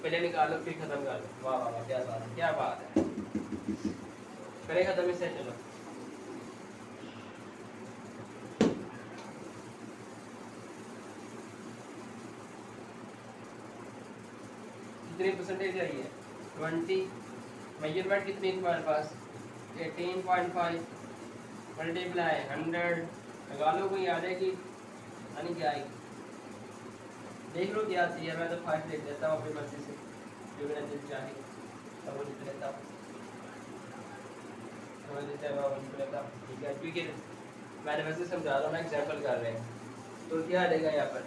पहले निकालो फिर खत्म कर लो। वाह वाह वाह, क्या बात है, क्या बात है। करें खत्म इससे, चलो। कितनी परसेंटेज आई है? 20। मेजरमेंट कितनी है तुम्हारे पास? 18.5 मल्टीप्लाई 100, लगा लो, कोई आ जाएगी यानी क्या आएगी, देख लो क्या आती है। मैं तो 5 लिख देता हूँ अपनी मर्जी से, जो मेरा दिल चाहे तब वो लिख लेता हूँ, समझ लेते हैं, मैं लिख लेता हूँ, ठीक है। क्योंकि मैंने वैसे समझा रहा हूँ ना, एग्जाम्पल कर रहे हैं, तो क्या आ जाएगा यहाँ पर,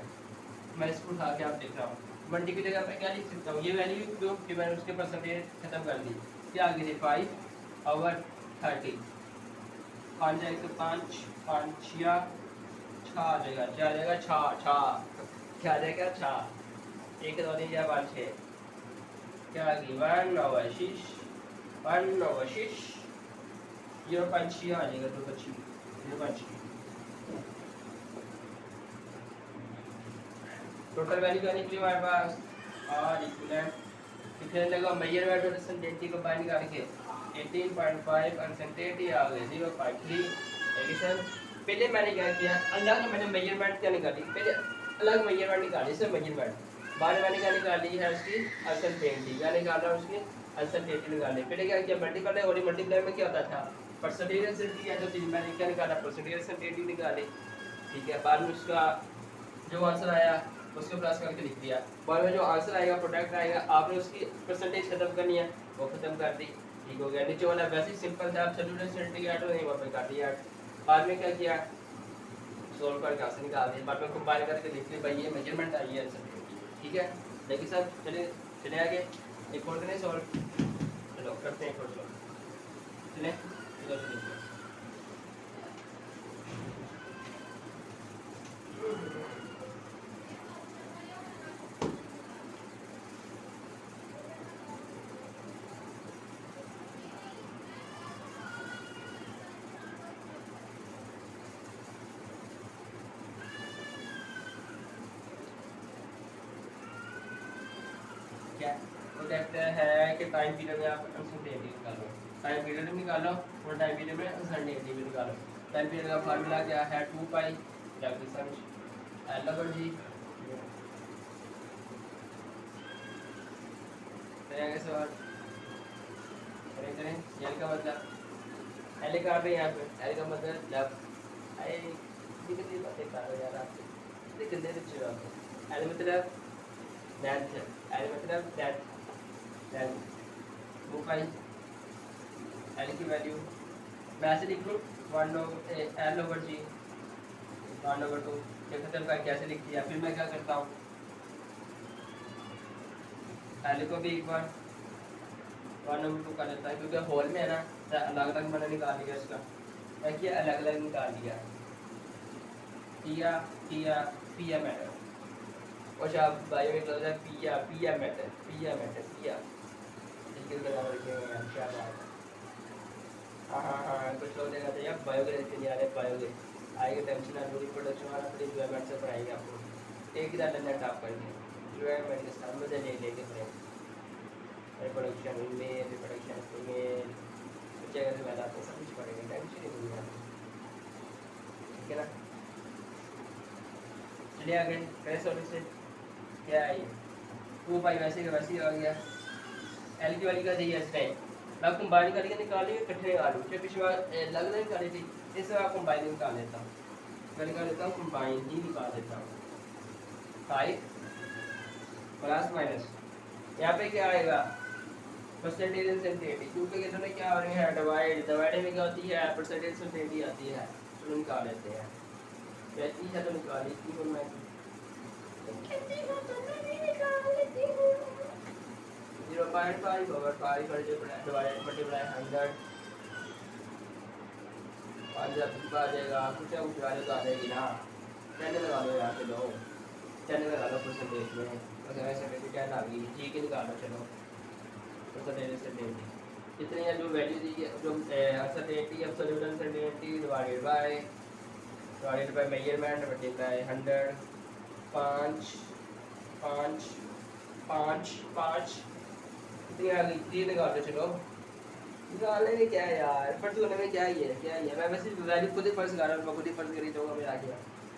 मैं इसको उठा के आप देख रहा हूँ। मल्टी की जगह पर क्या लिख सकता हूँ, ये वैल्यू जो कि मैंने उसके परसेंटेज खत्म कर दी, क्या आ गई थी 5/30, 5 जाएगा तो 5, 5 या 6 आ जाएगा, क्या आ जाएगा, 6 क्या आ जाएगा, 6, 1 2 3 4 5 6, क्या आ गई 1/6, 1/6, 0.6 आ जाएगा, 2/6, 0.6। टोटल वैल्यू क्या निकली हमारे पास, और इक्विवेलेंट कितने लगा, मेजरमेंट और सेंटेंटी को बाइंड करके 18.5 और सेंटेंटी आ गई 0.3। एडिशन पहले मैंने क्या किया, अलग मैंने मेजरमेंट क्या निकाली, पहले अलग मेजरमेंट निकाली, इससे मेजरमेंट बाद में मैंने क्या निकाली है उसकी अनसर्टेनिटी, क्या निकाला उसकी अनसर्टेनिटी निकाली। पहले क्या किया, मल्टीप्लाई, और मल्टीप्लाई में क्या होता था, परसेंटेज अनसर्टेनिटी है, तो मैंने क्या निकाला, परसेंटेज अनसर्टेनिटी निकाली, ठीक है। बाद में उसका जो आंसर आया उसको प्लस करके लिख दिया, बाद में जो आंसर आएगा, प्रोडक्ट आएगा, आपने उसकी परसेंटेज खत्म करनी है, वो खत्म कर दी, ठीक हो गया। नीचे वाला वैसे ही सिंपल था, एब्सोल्यूट अनसर्टेनिटी ऐड नहीं वहाँ पे कर दिया। बाद में क्या किया, सोल्व करके आंसर निकाल दिया, बाद में कंबाइन करके लिख लिया, भाई ये मेजरमेंट आई है अनसर्टेनिटी, ठीक है। देखिए सर, चले आगे, एक और करें सॉल्व, चलो करते हैं एक और सॉल्व, चले इधर से लिखते हैं। क्या वो कहते हैं कि टाइम पीरियड में आप अनसर्टेनिटी निकालो, टाइम पीरियड भी निकालो और टाइम पीरियड में अनसर्टेनिटी भी निकालो। टाइम पीरियड का फार्मूला क्या है, 2 पाई रेफरेंस एल ओवर जी, करेंगे सवाल, करें एल का मतलब, एल कहाँ पे, यहाँ पे एल का मतलब लेफ्ट, आई कितनी बातें कर रहे यार आप, इतने गंदे बच्चे हो आप। एल मतलब लेंथ, एल मतलब लेंथ 2 पाई, एल की वैल्यू मैं ऐसे लिख लूँ 1/L ओवर जी 1/2, ये खत्म का कैसे लिख दिया। फिर मैं क्या करता हूँ, एल को भी एक बार 1/2 कर देता है, क्योंकि होल में है ना, अलग अलग मैंने निकाल लिया इसका, मैं किया अलग अलग निकाल लिया, पिया मैटर, और जब बायो में क्लोज है पिया मैटर, पिया क्या बात है। हाँ कुछ लोग देखा था यार, बायोग्रेफ के लिए आ रहे, बायोग्रेफ आएगी, टेंशन ना, पूरी प्रोडक्शन वाला पूरी एंजॉयमेंट से पढ़ाएंगे आपको, एक ही दादा नेट आप करेंगे एंजॉयमेंट के साथ, मजा ले लेके पढ़ेंगे, रिप्रोडक्शन ईमेल, रिप्रोडक्शन ईमेल, बच्चे अगर मैं आपको सब कुछ पढ़ेंगे, टेंशन ही नहीं है, ठीक है ना। चलिए आगे करें सॉल्व से, क्या है ये 2 पाई वैसे का वैसे ही आ गया, एल की वाली का दी है इस टाइम, मैं कंबाइन करके निकाल ली, इकट्ठे निकाल लूँ, फिर पिछले बार अलग अलग निकाली थी, इस बार कंबाइन निकाल लेता हूँ, मैं निकाल लेता हूँ, कंबाइन ही निकाल देता हूँ, 5 प्लस माइनस, यहाँ पे क्या आएगा, परसेंटेज अनसर्टेनिटी, क्योंकि ये दोनों क्या हो रहे हैं, डिवाइड में क्या होती है, परसेंटेज अनसर्टेनिटी आती है, तो निकाल लेते हैं, वैसी है तो निकाली थी मैं, 0.5 over 5 multiply 100, 5 आ जाएगा, कुछ वैल्यू तो आ जाएगी ना, 10 लगा लो यहाँ पे, लो 10 लगा लो परसेंटेज में, अगर सेवेंटी 10 आ गई, जी के निकालो, चलो परसेंटेज अनसर्टेनिटी कितनी है, जो वैल्यू दी है, जो uncertainty absolute uncertainty divided by measurement multiply 100, 5 5 5 कितनी आ गई 3 निकाल लो चलो निकालने में क्या है यार फर्ज करने में क्या ही है मैं वैसे वैल्यू खुद ही फर्ज कर रहा हूँ मैं खुद ही फर्ज करी दूंगा मेरा आ गया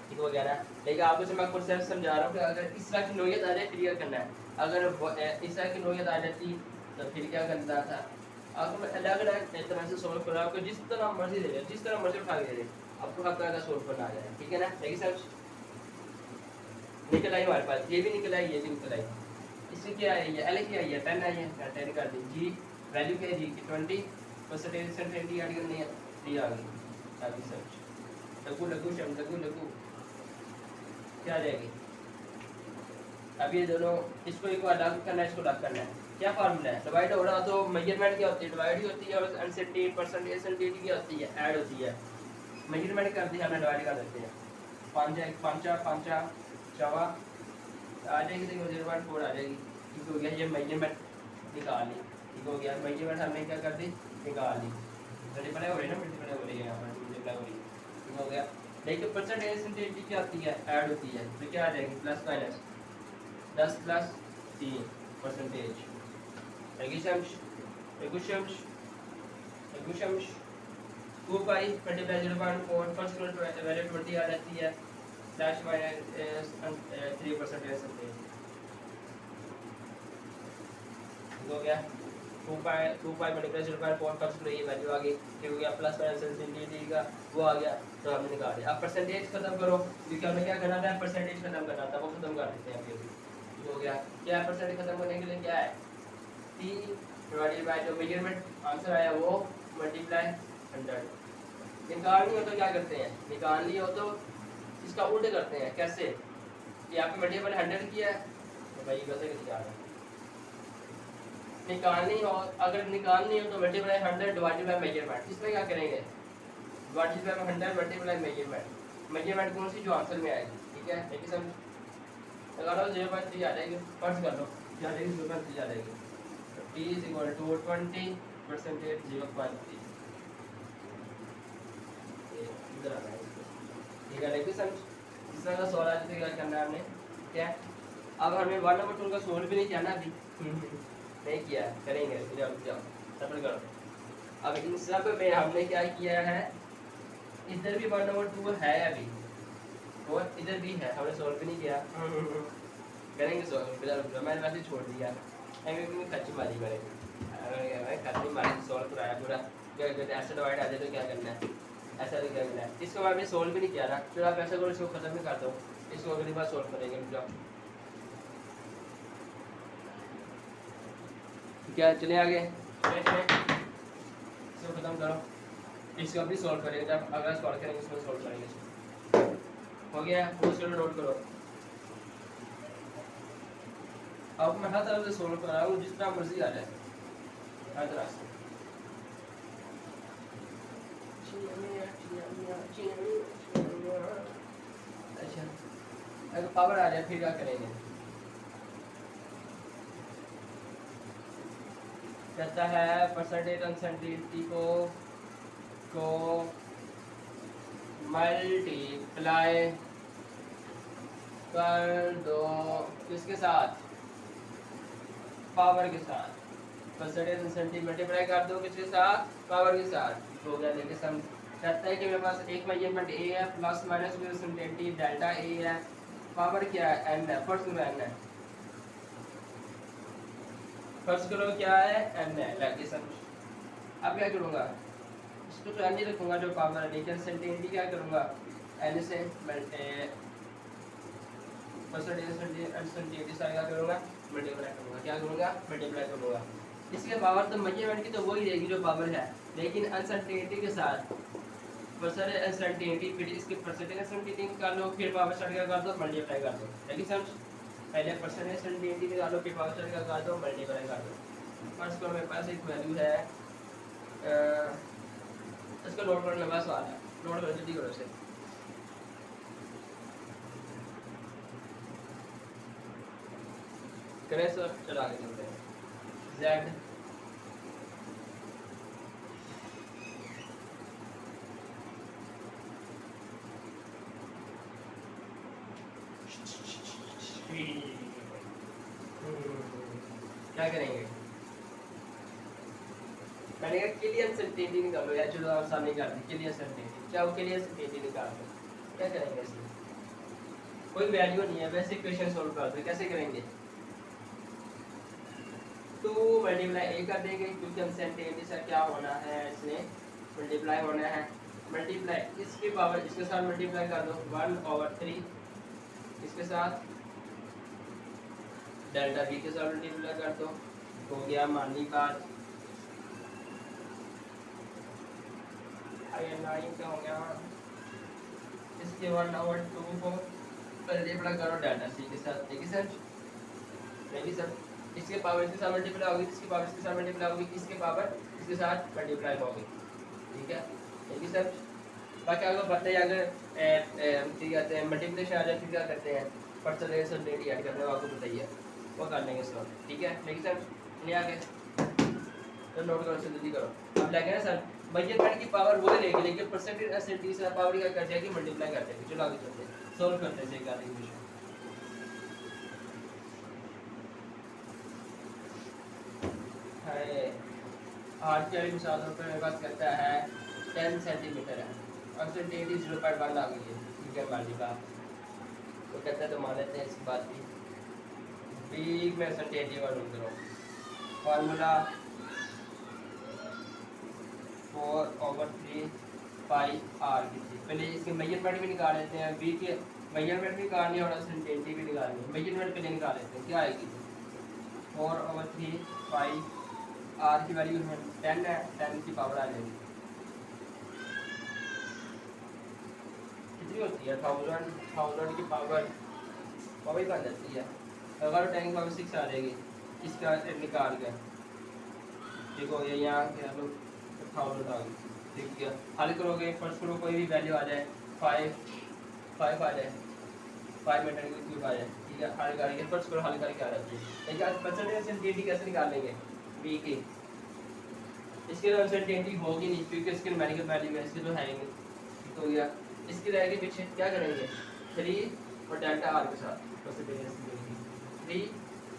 ठीक हो गया ना लेकिन आपको से मैं कॉन्सेप्ट समझा रहा हूँ कि अगर इस तरह की नोयत आ जाए फिर क्या करना है अगर इस तरह की नोयत आ जाती तो फिर क्या करना था आपको मैं अलग अलग तरह से सोल्व कर रहा हूँ जिस तरह मर्जी दे जिस तरह मर्जी उठा के दे आपको हर तरह का सोल्व करना आ जाए ठीक है ना लेकिन सर निकल आई हमारे पास ये भी निकल आई ये भी निकल आई इससे क्या है ये एल क्या है 10 आई है 10 कर दी जी वैल्यू क्या है जी की 20% सेंटेंटी ऐड करनी है 3 आ गई अभी सर्च लगू लगू शम लगू क्या आ जाएगी अब ये दोनों इसको एक अलग करना है इसको अलग करना है क्या फार्मूला है डिवाइड हो रहा तो मेजरमेंट क्या होती है डिवाइड ही होती है और अनसेंटेड परसेंटेज सेंटेज क्या होती है ऐड होती है मेजरमेंट कर दिया हमने डिवाइड कर देते हैं 5 5 5 चवा आ जाएगी देखो 0.4 आ जाएगी ठीक हो गया ये मेजरमेंट निकाल ली ठीक हो गया मेजरमेंट हमने क्या कर दी निकाल ली मल्टीप्लाई हो रही है ना मल्टीप्लाई हो रही है यहाँ पर मल्टीप्लाई हो रही है ठीक हो गया लेकिन परसेंटेज सेंटेज क्या होती है ऐड होती है तो क्या आ जाएगी प्लस माइनस 10 प्लस 3 परसेंटेज एगुशम्स 2 पाई मल्टीप्लाई 0.4 फर्स्ट वैल्यू 20 आ जाती है स्लैश माइनस 3% सेंटेज हो गया 2 पाई मल्टीप्लाई 0.4 फर्स्ट ये वैल्यू आ गई ठीक हो गया प्लस माइनस सेंटेज का वो आ गया तो हमने निकाल दिया अब परसेंटेज खत्म करो क्योंकि हमें क्या करना था परसेंटेज खत्म करना था वो खत्म कर देते हैं अभी हो गया क्या परसेंटेज खत्म करने के लिए क्या है 3 डिवाइडेड बाय जो मेजरमेंट आंसर आया वो मल्टीप्लाई 100 निकालनी हो तो क्या करते हैं निकालनी हो तो इसका उल्टे करते हैं कैसे यहाँ पे मल्टीपल 100 किया है तो भाई कैसे निकाल निकालनी हो अगर निकालनी हो तो मल्टीप्लाई 100 डिवाइडेड बाय मेजरमेंट इसमें क्या करेंगे डिवाइडेड बाय 100 मल्टीप्लाई मेजरमेंट कौन सी जो आंसर में आएगी ठीक है लेकिन सब लगा लो 0.3 आ जाएगी फर्स्ट कर लो क्या आ जाएगी 0.3 आ जाएगी तो t is equal to 20% 0.3 इधर आ जाएगा ठीक है लेकिन समझ इस तरह का सवाल आज तक क्या करना है हमने क्या अब हमें 1 नंबर 2 का सोल्व भी नहीं किया ना अभी नहीं किया करेंगे जाओ सफल करो अब इन सब में हमने क्या किया है इधर भी 1 नंबर 2 है अभी और इधर भी है हमने सोल्व भी नहीं किया करेंगे सोल्व मैंने वैसे छोड़ दिया मैं खर्ची मारी मैंने खर्ची मारी सोल्व कराया पूरा क्या कहते हैं ऐसे डिवाइड आ जाए तो क्या करना है ऐसा नहीं करना है इसको मैंने सोल्व भी नहीं किया ना फिर आप ऐसा करो इसको खत्म भी कर दो इसको अगली बार सोल्व करेंगे जाओ क्या चले आगे इसको खत्म करो इसको भी सोल्व करेंगे जब अगला सॉल्व करेंगे इसको सोल्व करेंगे हो गया उसको नोट करो अब मैं हर तरफ से सोल्व कर रहा हूँ जितना मर्जी आ जाए हर तरह से अच्छा अगर पावर आ जाए फिर क्या करेंगे कहता है परसेंटेज अनसर्टेनिटी को मल्टीप्लाई कर दो किसके साथ पावर के साथ परसेंटेज अनसर्टेनिटी मल्टीप्लाई कर दो किसके साथ पावर के साथ हो गया देखिए सम कहता है कि मेरे पास एक मेजरमेंट ए है प्लस माइनस में अनसर्टेनिटी डेल्टा ए है पावर क्या है एन है फर्स्ट में एन है फर्स्ट करो क्या है एन है लगे समझ अब क्या करूँगा इसको तो एन ही रखूँगा जो पावर है लेकिन अनसर्टेनिटी क्या करूँगा एन से परसेंटेज अनसर्टेनिटी से क्या करूँगा मल्टीप्लाई करूँगा क्या करूँगा मल्टीप्लाई करूँगा इसके पावर तो मेजरमेंट की तो वही रहेगी जो पावर है लेकिन अनसर्टेनिटी के साथ परसेंटेज अनसर्टेनिटी फिर इसके परसेंटेज अनसर्टेनिटी निकाल लो फिर पावर स्टार्ट कर दो मल्टीप्लाई कर दो लेकिन समझ पहले परसेंटेज अनसर्टेनिटी निकाल लो फिर पावर स्टार्ट कर दो मल्टीप्लाई कर दो फर्स्ट को मेरे पास एक वैल्यू है इसको नोट करने लंबा सवाल है नोट करो जल्दी करो इसे करें सर चलो आगे चलते हैं Z क्या करेंगे? मैंने कहा के लिए अनसर्टेनिटी निकालो यार, चलो आप सामने कर दी के लिए अनसर्टेनिटी, क्या हो के लिए अनसर्टेनिटी निकाल दो, क्या करेंगे इसमें? कोई वैल्यू नहीं है, वैसे इक्वेशन सोल्व कर दो, कैसे करेंगे? 2 मल्टीप्लाई ए कर देंगे क्योंकि अनसर्टेनिटी से क्या होना है, इसने मल्टीप्लाई होना है, मल्टीप्लाई इसके पावर इसके साथ मल्टीप्लाई कर दो 1/3, इसके साथ डेल्टा बी के साथ मल्टीप्लाई कर दो, हो गया मानी बात। क्या हो गया, इसके 1/2 को मल्टीप्लाई करो डेल्टा सी के साथ, ठीक है सर? नहीं सर, इसके पावर इसके साथ मल्टीप्लाई होगी, इसके पावर इसके साथ मल्टीप्लाई होगी, इसके पावर इसके साथ मल्टीप्लाई होगी, ठीक है? ठीक है सर। बाकी अगर बताइए अगर क्या कहते हैं मल्टीप्लिकेशन आ जाए फिर क्या करते हैं, परसेंटेज सर्टेनिटी ऐड करते हैं, आपको बताइए वो कर लेंगे इस वक्त, ठीक है? लेकिन सर नहीं आगे तो नोट करो, जल्दी करो। अब लगे ना सर मेजरमेंट की पावर वो लेके, लेकिन परसेंटेज एसएनटी से पावर क्या कर जाएगी, मल्टीप्लाई कर देंगे। चलो आगे चलते हैं, सॉल्व करते हैं इसका इक्वेशन। है आज के मिसाल पर मेरे पास कहता है 10 सेंटीमीटर है, एसएनटी 0.1 आ गई है, ठीक है? मान लीजिए तो कहते हैं तो मान लेते हैं इस बात की बी में एसएनटी वाला करो, फार्मूला 4/3 पाई आर की थी। पहले इसके मेजरमेंट भी निकाल लेते हैं, बी के मेजरमेंट भी निकालनी और सेंटेंटी भी निकालनी है। मेजरमेंट पहले निकाल लेते हैं, क्या आएगी 4/3 पाई आर की वैल्यू 10 है, 10 की पावर आ जाएगी कितनी होती है 1000 की पावर ही बन जाती है। अगर 10 की पावर 6 आ जाएगी, इसका निकाल के ठीक हो गया, यहाँ क्या लोग 1000 आ गई, ठीक है? हल करोगे फर्स्ट करो, कोई भी वैल्यू आ जाए 5 आ जाए, 5 मीटर की क्यूब आ जाए, ठीक है? हल करके फर्स्ट करो, हल करके आ जाती है। लेकिन आज परसेंटेज अनसर्टेनिटी कैसे निकाल लेंगे बी की? इसके तो अनसर्टेनिटी होगी नहीं क्योंकि इसके न्यूमेरिकल वैल्यू है, इसके तो है ही नहीं, ठीक हो गया? इसके रहेगी पीछे क्या करेंगे 3 और डेल्टा आर के साथ परसेंटेज अनसर्टेनिटी 3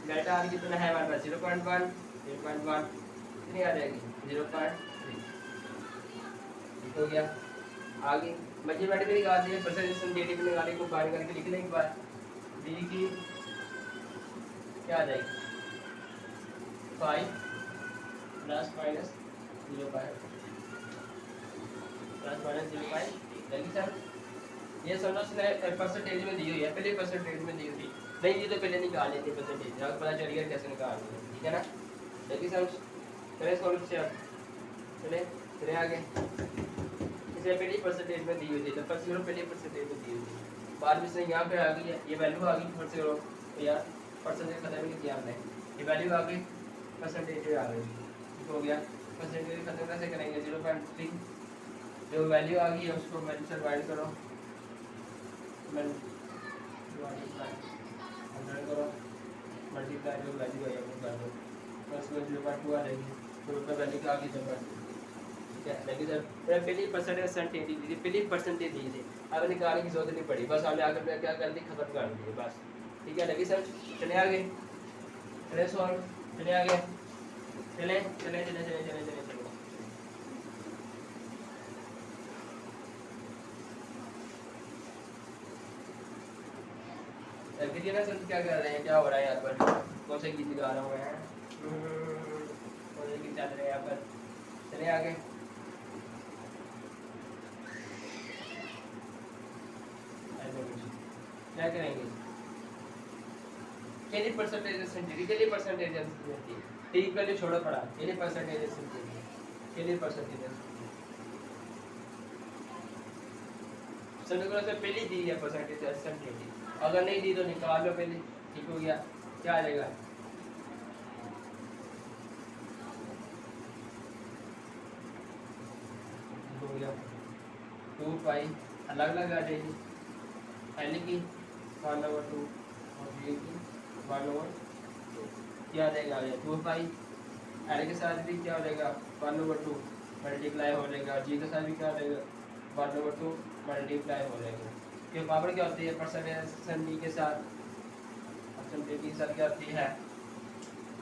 डेल्टा आर कितना है हमारे पास 0.1 कितनी आ जाएगी 0.3, ठीक हो गया? आगे मेजरमेंट भी निकाल दिए, परसेंटेज अनसर्टेनिटी भी निकाली, कंबाइन करके लिख लें एक बार। बी की क्या आ जाएगी 5 प्लस माइनस 0.5 प्लस माइनस 0.5, लेकिन सर ये समझो उसने परसेंटेज में दी हुई है, पहले परसेंटेज में दी हुई थी, नहीं दी तो पहले निकाल लेते परसेंटेज, आपको पता चल गया कैसे निकालनी है, ठीक है ना? लेकिन सर चले सॉल्व से अब चले आगे। इसे पहले परसेंटेज में दी हुई थी, तो फर्स्ट करो पहले परसेंटेज में दी हुई थी, बाद में से यहाँ पे आ गई है ये वैल्यू आ गई, फर्स्ट करो तो यार परसेंटेज खत्म नहीं किया हमने, ये वैल्यू आ गई परसेंटेज आ गई, ठीक हो गया? परसेंटेज खत्म कैसे करेंगे 0.3, जो वैल्यू आ गई है उसको वैल्यू से डिवाइड करो, करो मल्टीप्लाई जो वैल्यू है वो कर दो, बस वो 0.2 आ जाएगी, तो ऊपर वैल्यू क्या आ गई 0.2, ठीक है? लेकिन सर पहली परसेंटेज अनसर्टेनिटी दी थी, पहली परसेंटेज दी थी, अब निकालने की जरूरत नहीं पड़ी, बस हमने आकर क्या कर दी खत्म कर दी बस, ठीक है? लेकिन सर चले आगे, चले सॉल्व, चले आगे, चले चले चले चले चले चले चलो फिर ये ना सर क्या कर रहे हैं, क्या हो रहा है यहाँ पर, कौन से गीत गा रहे हैं, कौन से गीत चल रहे हैं यहाँ पर? चले आगे, क्या करेंगे के लिए परसेंटेज सेंटीग्रेड के लिए परसेंटेज सेंटीग्रेड ठीक वैल्यू छोड़ो पड़ा, के लिए परसेंटेज सेंटीग्रेड के लिए परसेंटेज सेंटीग्रेड से पहले दी है परसेंटेज सेंटीग्रेड, अगर नहीं दी तो निकाल लो पहले, ठीक हो गया? क्या आ जाएगा हो गया 2 पाई अलग अलग आ जाएगी, एल की 1/2 और बी की 1/2, क्या आ जाएगा 2 पाई, एल के साथ भी क्या हो जाएगा 1/2 मल्टीप्लाई हो जाएगा, जी के साथ भी क्या हो जाएगा 1/2 मल्टीप्लाई हो जाएगा, क्योंकि पावर क्या होती है परसेंटेज के साथ, परसेंटेज के साथ क्या होती है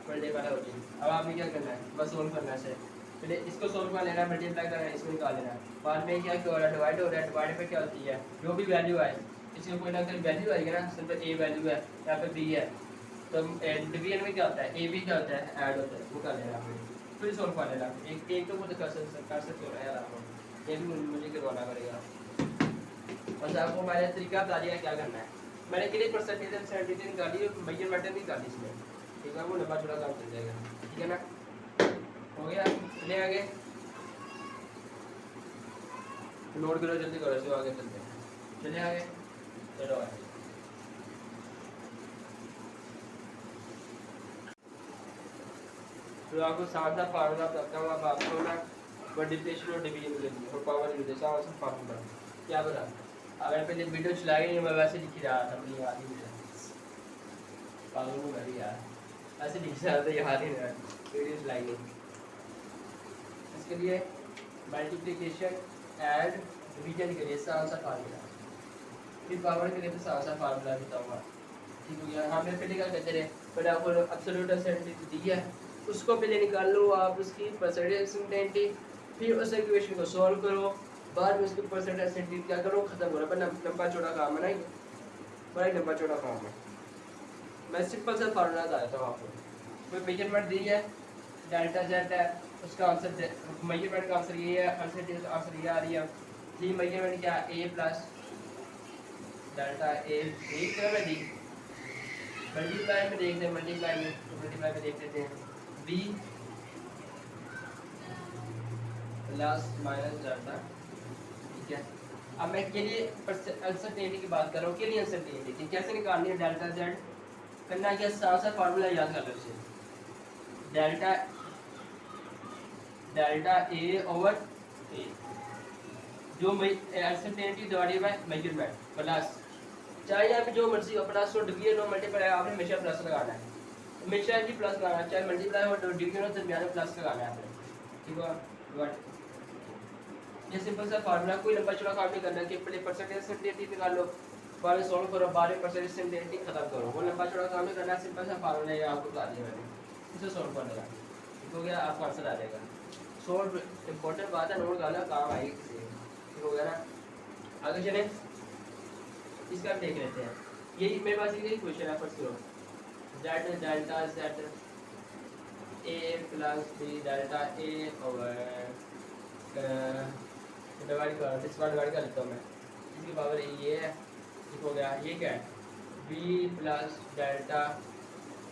मल्टीप्लाई हो जाएगी। अब आपने क्या करना है, बस सोल्व करना है। पहले इसको सोल्व कर लेना है, मल्टीप्लाई करना है, इसको निकाल लेना है। बाद में क्या हो रहा है, डिवाइड हो रहा है। डिवाइड पे क्या होती है, जो भी वैल्यू आए, इसकी कोई ना कोई वैल्यू आएगी ना। सिंपल ए वैल्यू है, यहाँ पे बी है, तो डिवीजन में क्या होता है, ए बी क्या होता है, ऐड होता है। वो कर लेना आपने, फिर सोल्व कर लेना। एक तो मुझे कर सकते हो यार आप, ये भी मुझे करवाना पड़ेगा। बस आपको मैंने तरीका बता दिया क्या करना है। मैंने के लिए परसेंटेज एंड सेंटेज निकाली, मेजरमेंट नहीं निकाली इसमें, ठीक है। वो लंबा चौड़ा काम चल जाएगा, ठीक है ना। हो गया, चले आगे, नोट करो जल्दी करो, इसको आगे चलते हैं। चले आगे, चलो आगे। तो आपको साथ साथ फार्मूला बताता हूँ। अब आपको ना मल्टीप्लिकेशन और डिवीजन मिलेगी और पावर यूज है, साथ साथ फार्मूला क्या बता। अगर पहले वीडियो चलाई नहीं, मैं वैसे लिख रहा था, मुझे याद ही नहीं रहा, पागल को कर यार, ऐसे लिख रहा था, याद ही नहीं रहा, वीडियो चलाई नहीं। इसके लिए मल्टीप्लिकेशन एंड डिवीजन के लिए साथ साथ फार्मूला, फिर पावर के लिए तो साथ साथ फार्मूला बताऊँगा, ठीक हो गया। हाँ, मेरे पहले क्या कहते रहे, पहले आपको एब्सोल्यूट परसेंटेज दी है, उसको पहले निकाल लो आप, उसकी परसेंटेज सेंटेंटी, फिर उस इक्वेशन को सॉल्व करो, बाद में उसके परसेंटेज सेंटेंटी क्या करो, खत्म हो रहा है। लंबा चौड़ा काम है ना, बड़ा ही लंबा चौड़ा काम है। मैं सिंपल सा फार्मूला बताता हूँ आपको। कोई मेजरमेंट दी है, डेल्टा जेड है, उसका आंसर मेजरमेंट का आंसर ये है, आंसर ये आ रही है। ये मेजरमेंट क्या है, ए प्लस डेल्टा ए, एक तरह में दी। मल्टीप्लाई में देखते हैं, मल्टीप्लाई में देख लेते हैं, बी प्लस माइनस डेल्टा, ठीक है। अब मैं के लिए अनसर्टेनिटी की बात कर रहा हूँ, के लिए अनसर्टेनिटी थी कैसे निकालनी है, डेल्टा जेड करना क्या, साथ साथ फार्मूला याद कर लो इसे, डेल्टा ए ओवर ए, जो uncertainty divided by measurement plus, चाहे यहाँ पे जो मर्जी हो, प्लस हो डिवीजन हो मल्टीप्लाई, आपने हमेशा प्लस लगाना है, हमेशा ही प्लस लगाना है, चाहे मल्टीप्लाई हो डिवीजन हो, दरमियान में प्लस लगाना है आपने, ठीक है। ये सिंपल सा फार्मूला, कोई लंबा चौड़ा काम नहीं करना कि पहले परसेंटेज सेंटेंटी निकाल लो, बाद में सॉल्व करो, बाद में परसेंटेज सेंटेंटी खत्म करो, वो लंबा चौड़ा काम नहीं करना। सिंपल सा फार्मूला है, आपको बता दिया मैंने, इसे सॉल्व कर लेगा, ठीक हो गया, आपको आंसर आ जाएगा। सॉल्व इंपॉर्टेंट बात है, नोट डालना, काम आएगी किसी, ठीक हो गया ना। आगे चले, इसका देख लेते हैं। यही मेरे पास यही क्वेश्चन है, फर्स्ट करो Z delta Z A plus B delta A over divide कर, इस बार डिवाइड कर लेता हूँ मैं, इसकी पावर ये है, ठीक हो गया। ये क्या है, बी प्लस डेल्टा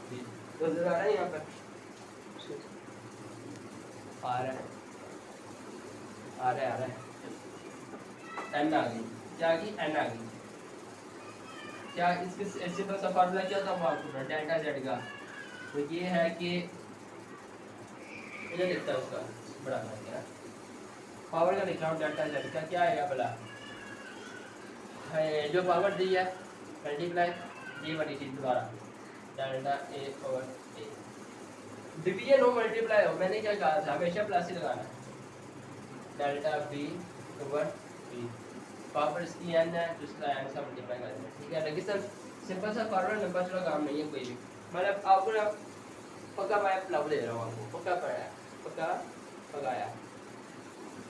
बी, तो आ रहा है यहाँ पर, आ रहा है एन आ गई, क्या आ गई, एन आ गई। क्या इसके सिंपल सा फार्मूला क्या था आपको, डेल्टा जेड का, तो ये है कि इधर लिखता है उसका बड़ा क्या पावर का लिख रहा हूँ, डेल्टा जेड का क्या आएगा भला, जो पावर दी है मल्टीप्लाई ये वाली चीज दोबारा, delta A over A, division हो मल्टीप्लाई हो, मैंने क्या कहा था, हमेशा प्लस ही लगाना है, delta B over B, power इसकी एन है, दूसरा एन से मल्टीप्लाई कर देना, ठीक है। लेकिन सर सिंपल सा फार्मूला, लंबा चौड़ा काम नहीं है कोई भी, मतलब आपको ना पक्का मैं लव दे रहा हूँ आपको, पक्का पढ़ाया, पक्का पकाया।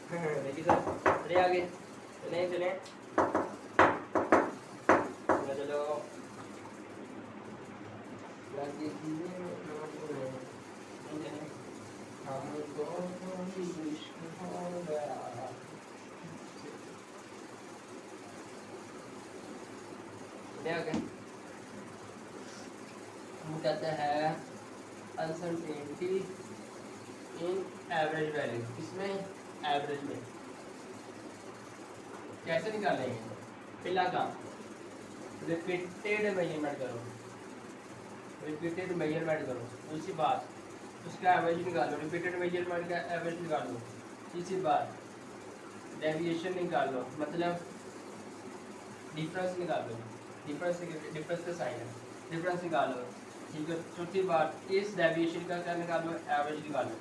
देखिए सर, चले आगे, चले चलो हम कहते हैं अनसर्टेनिटी इन एवरेज वैल्यू, इसमें एवरेज में कैसे निकालेंगे, पहला काम रिपीटेड मेजरमेंट करो, रिपीटेड मेजरमेंट करो, दूसरी बात उसका एवरेज निकालो, रिपीटेड मेजरमेंट का एवरेज निकालो, तीसरी बात डेविएशन निकालो, मतलब डिफरेंस निकालो, डिफरेंस का साइन है, डिफरेंस निकालो, ठीक है। चौथी बात इस डेविएशन का क्या निकालो, एवरेज निकालो।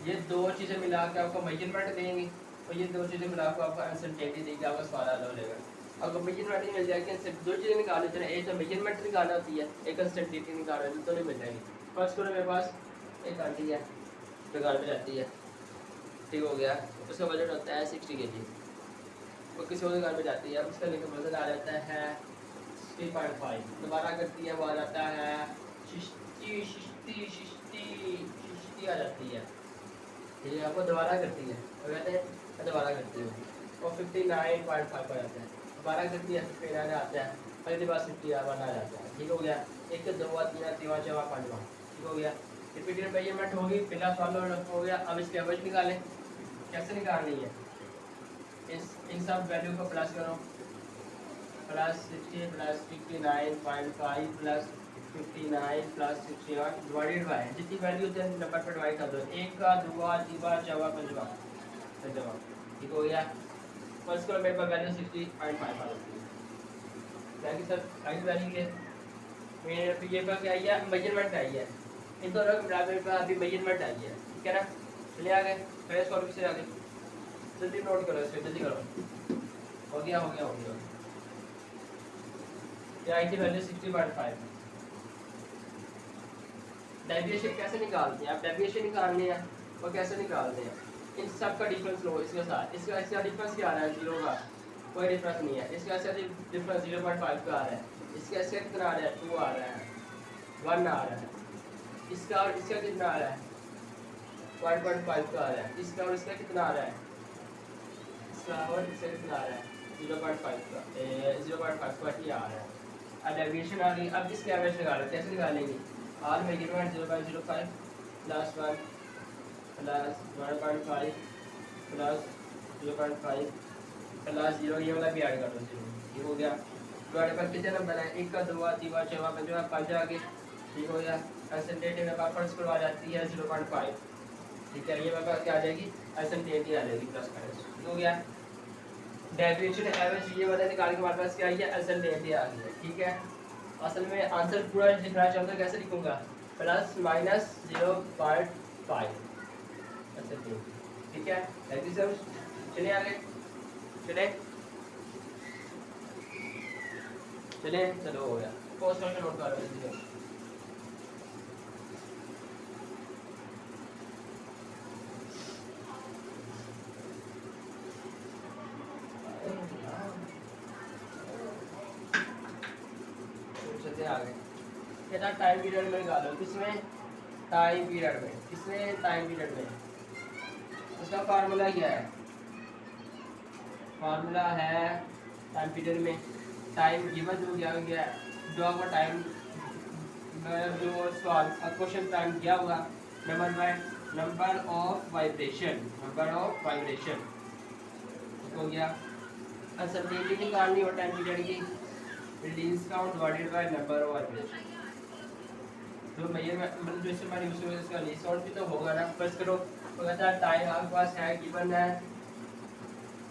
ये दो चीज़ें मिला के आपको मेजरमेंट देंगी और ये दो चीज़ें मिला के आपको अनसर्टेनिटी देगी, आपका सवाल हल हो जाएगा। अगर मेजरमेंट मिल जाएगी दो चीज़ें निकाल लेते हैं, एक तो मेजरमेंट निकालना होती है, एक कंसंट्रेटी निकालना होती है, तो नहीं मिल जाएगी। फर्स्ट करो मेरे पास एक आंटी है जो घर में रहती है, ठीक हो गया, उसका वजन होता है 60 kg, वो किसी और घर में जाती है, उसका लेकर वजन आ जाता है 3.5, दोबारा करती है वो आ जाता है 60 आ जाती है, ठीक है, वो दोबारा करती है, वो कहते हैं दोबारा करती है, वो 59.5 आ जाता है, दोबारा करती है 59 आता है, पहली बार 61 आ जाता है, ठीक हो गया। एक दो तीन तीन चौवा पाँचवा, ठीक हो गया। रिपीटेड मेजरमेंट होगी, पहला सॉल्व हो गया। अब इसके एवरेज निकालें, कैसे निकालनी है, इन सब वैल्यू को प्लस करो, plus 60 plus 59.5 plus 59 plus 61 divided by जितनी वैल्यू होती है नंबर पर डिवाइड कर दो, एक का दूसरा तीसरा चौवा पांचवा, ठीक हो गया। फर्स्ट करो मेरे पास वैल्यू 60.5 आ जाती है, थैंक यू सर। आगे वैल्यू के मेरे ये पर क्या आई है, मेजरमेंट आई है, इन दोनों के बराबर मेरे पास अभी मेजरमेंट आई है, ठीक है ना। चलिए आगे फिर इसको और आगे जल्दी नोट करो, इसको जल्दी करो, हो गया हो गया हो गया। क्या आई थी वैल्यू 60.5। डेविएशन कैसे निकालते हैं, आप डेविएशन निकालने हैं और कैसे निकालते हैं, इन सब का डिफरेंस लो इसके साथ, इसका डिफरेंस क्या आ रहा है, 0 का कोई डिफरेंस नहीं है, इसका ऐसा डिफरेंस 0.5 का आ रहा है, इसका ऐसे कितना आ रहा है 2 आ रहा है, 1 आ रहा है, इसका और इसका कितना आ रहा है 1.5 का आ रहा है, इसका और इसका कितना आ रहा है, इसका और इसका कितना आ रहा है 0.5 का 0.5 का ही आ रहा है। अब डेविएशन आ गई, अब इसके एवरेज निकालो, कैसे निकालेंगे, R measurement 0.05 plus 1 plus 1.5 plus 0.5 plus 0, ये वाला भी ऐड कर दो 0, ठीक हो गया। डिवाइड पर कितने नंबर है, एक का दूसरा तीसरा चौथा पांचवा, 5 आगे, ठीक हो गया। कंसंट्रेटिव में पास करवा जाती है 0.5, ठीक है, ये मेरे पास क्या आ जाएगी कंसंट्रेटिव आ जाएगी प्लस माइनस, ठीक हो गया। डेविएशन एवरेज ये वाला निकाल के हमारे पास क्या आई है कंसंट्रेटिव आ गई है, ठीक है। असल में आंसर पूरा लिखना चाहूँगा, कैसे लिखूंगा, प्लस माइनस 0.5 कंसंट्रेटिव, ठीक है, थैंक यू सर। चलिए आगे चले चले चलो हो गया, पोस्ट करके नोट कर लीजिए। आगे टाइम पीरियड में निकालो, किसमें टाइम पीरियड में, किसमें टाइम पीरियड में, उसका फार्मूला क्या है, फार्मूला है टाइम पीरियड में टाइम गिवन जो दिया गया है, जो आपका टाइम जो सवाल क्वेश्चन टाइम दिया हुआ number by number of vibration, number of vibration हो गया। अनसर्टेनिटी निकालनी हो टाइम पीरियड की, release count divided by number of vibration, तो मतलब जो इसमें यूज हुआ इसका रिलीज काउंट भी तो होगा ना। फर्स्ट करो तो कहता है टाइम आपके पास है गिवन है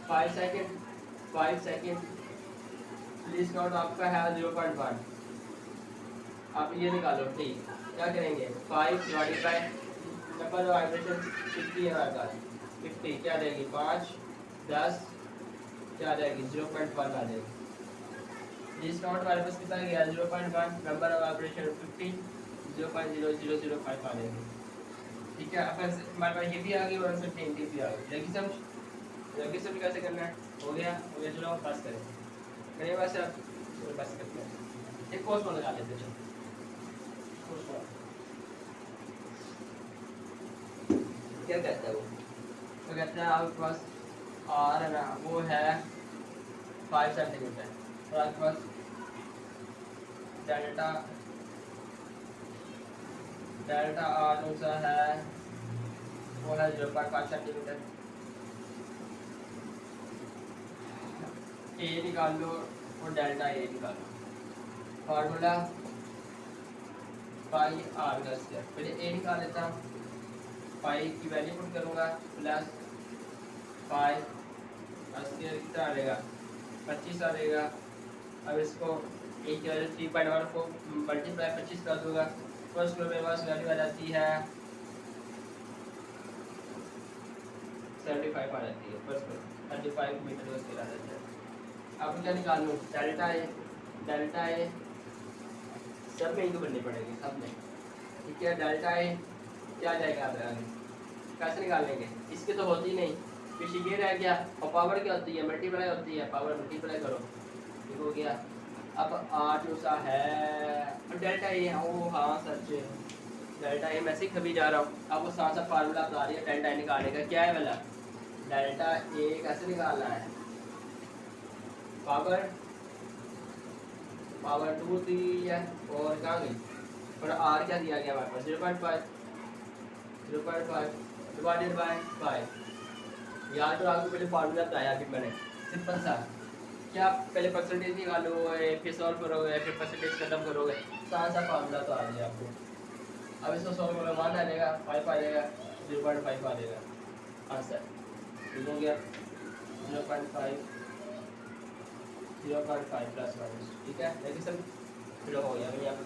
5 सेकंड, 5 सेकंड, रिलीज काउंट आपका है 0.1, आप ये निकालो, ठीक क्या करेंगे 5 divided by number of vibration 50 है हमारे पास, 50 क्या देगी 5 10 क्या आ जाएगी 0.1 आ जाएगी, रिलीज काउंट हमारे पास कितना गया 0.1, नंबर ऑफ वाइब्रेशन 50, 0.0005 आ जाएगी, ठीक है। अब हमारे पास ये भी आ गई और अनसर्टेनिटी भी आ गई, लगी समझ कैसे करना है, हो गया चलो पास करें, मेरे पास आप पास करते हैं, एक कोर्स लगा लेते हैं, क्या कहता है वो, तो कहता है आपके पास आर है ना, वो है 5 सेंटीमीटर और आपके पास डेल्टा डेल्टा आर कौन सा है, वो है 0.5 सेंटीमीटर, ए निकाल लो और डेल्टा ए निकाल लो, फार्मूला पाई आर का स्क्वायर, पहले ए निकाल लेता हूँ, पाई की वैल्यू पुट करूँगा प्लस पाई स्क्वायर कितना आ जाएगा 25 आ जाएगा। अब इसको ए की वैल्यू 3.1 को मल्टीप्लाई 25 कर दूंगा, फर्स्ट मेरे पास वैल्यू आ जाती है 75 आ जाती है, फर्स्ट 35 मीटर का स्क्वायर आ जाता है, आपको क्या निकाल लूँ, डेल्टा ए सब में इनको बननी पड़ेगी, सब में। ठीक है, डेल्टा ए क्या आ जाएगा आप आगे कैसे निकाल लेंगे, इसके तो होती ही नहीं, फिर ये रह गया। और पावर क्या होती है, मल्टीप्लाई होती है, पावर मल्टीप्लाई करो, ठीक हो गया। अब आर जो सा है डेल्टा ए, ओ हाँ सच, डेल्टा ए मैं से कभी जा रहा हूँ। अब वो साथ साथ फार्मूला बता रही है डेल्टा ए निकालने का, क्या है वाला डेल्टा ए कैसे निकालना है, पावर पावर 2 दी है और कहाँ गई, और आर क्या दिया गया हमारे पास 0.5 डिवाइडेड बाय 5। यार तो आपको पहले फार्मूला बताया अभी मैंने, सिंपल सा, क्या पहले परसेंटेज निकालो फिर सॉल्व करोगे फिर परसेंटेज खत्म करोगे, सारा सा फार्मूला तो आ गया आपको। अब इसको सॉल्व करोगे 1 आ जाएगा, 5 आ जाएगा, 0.5 आ जाएगा आंसर, ठीक हो गया। 0.5 प्लस माइनस, ठीक है, लेकिन सब फिर हो गया, मैं यहाँ पे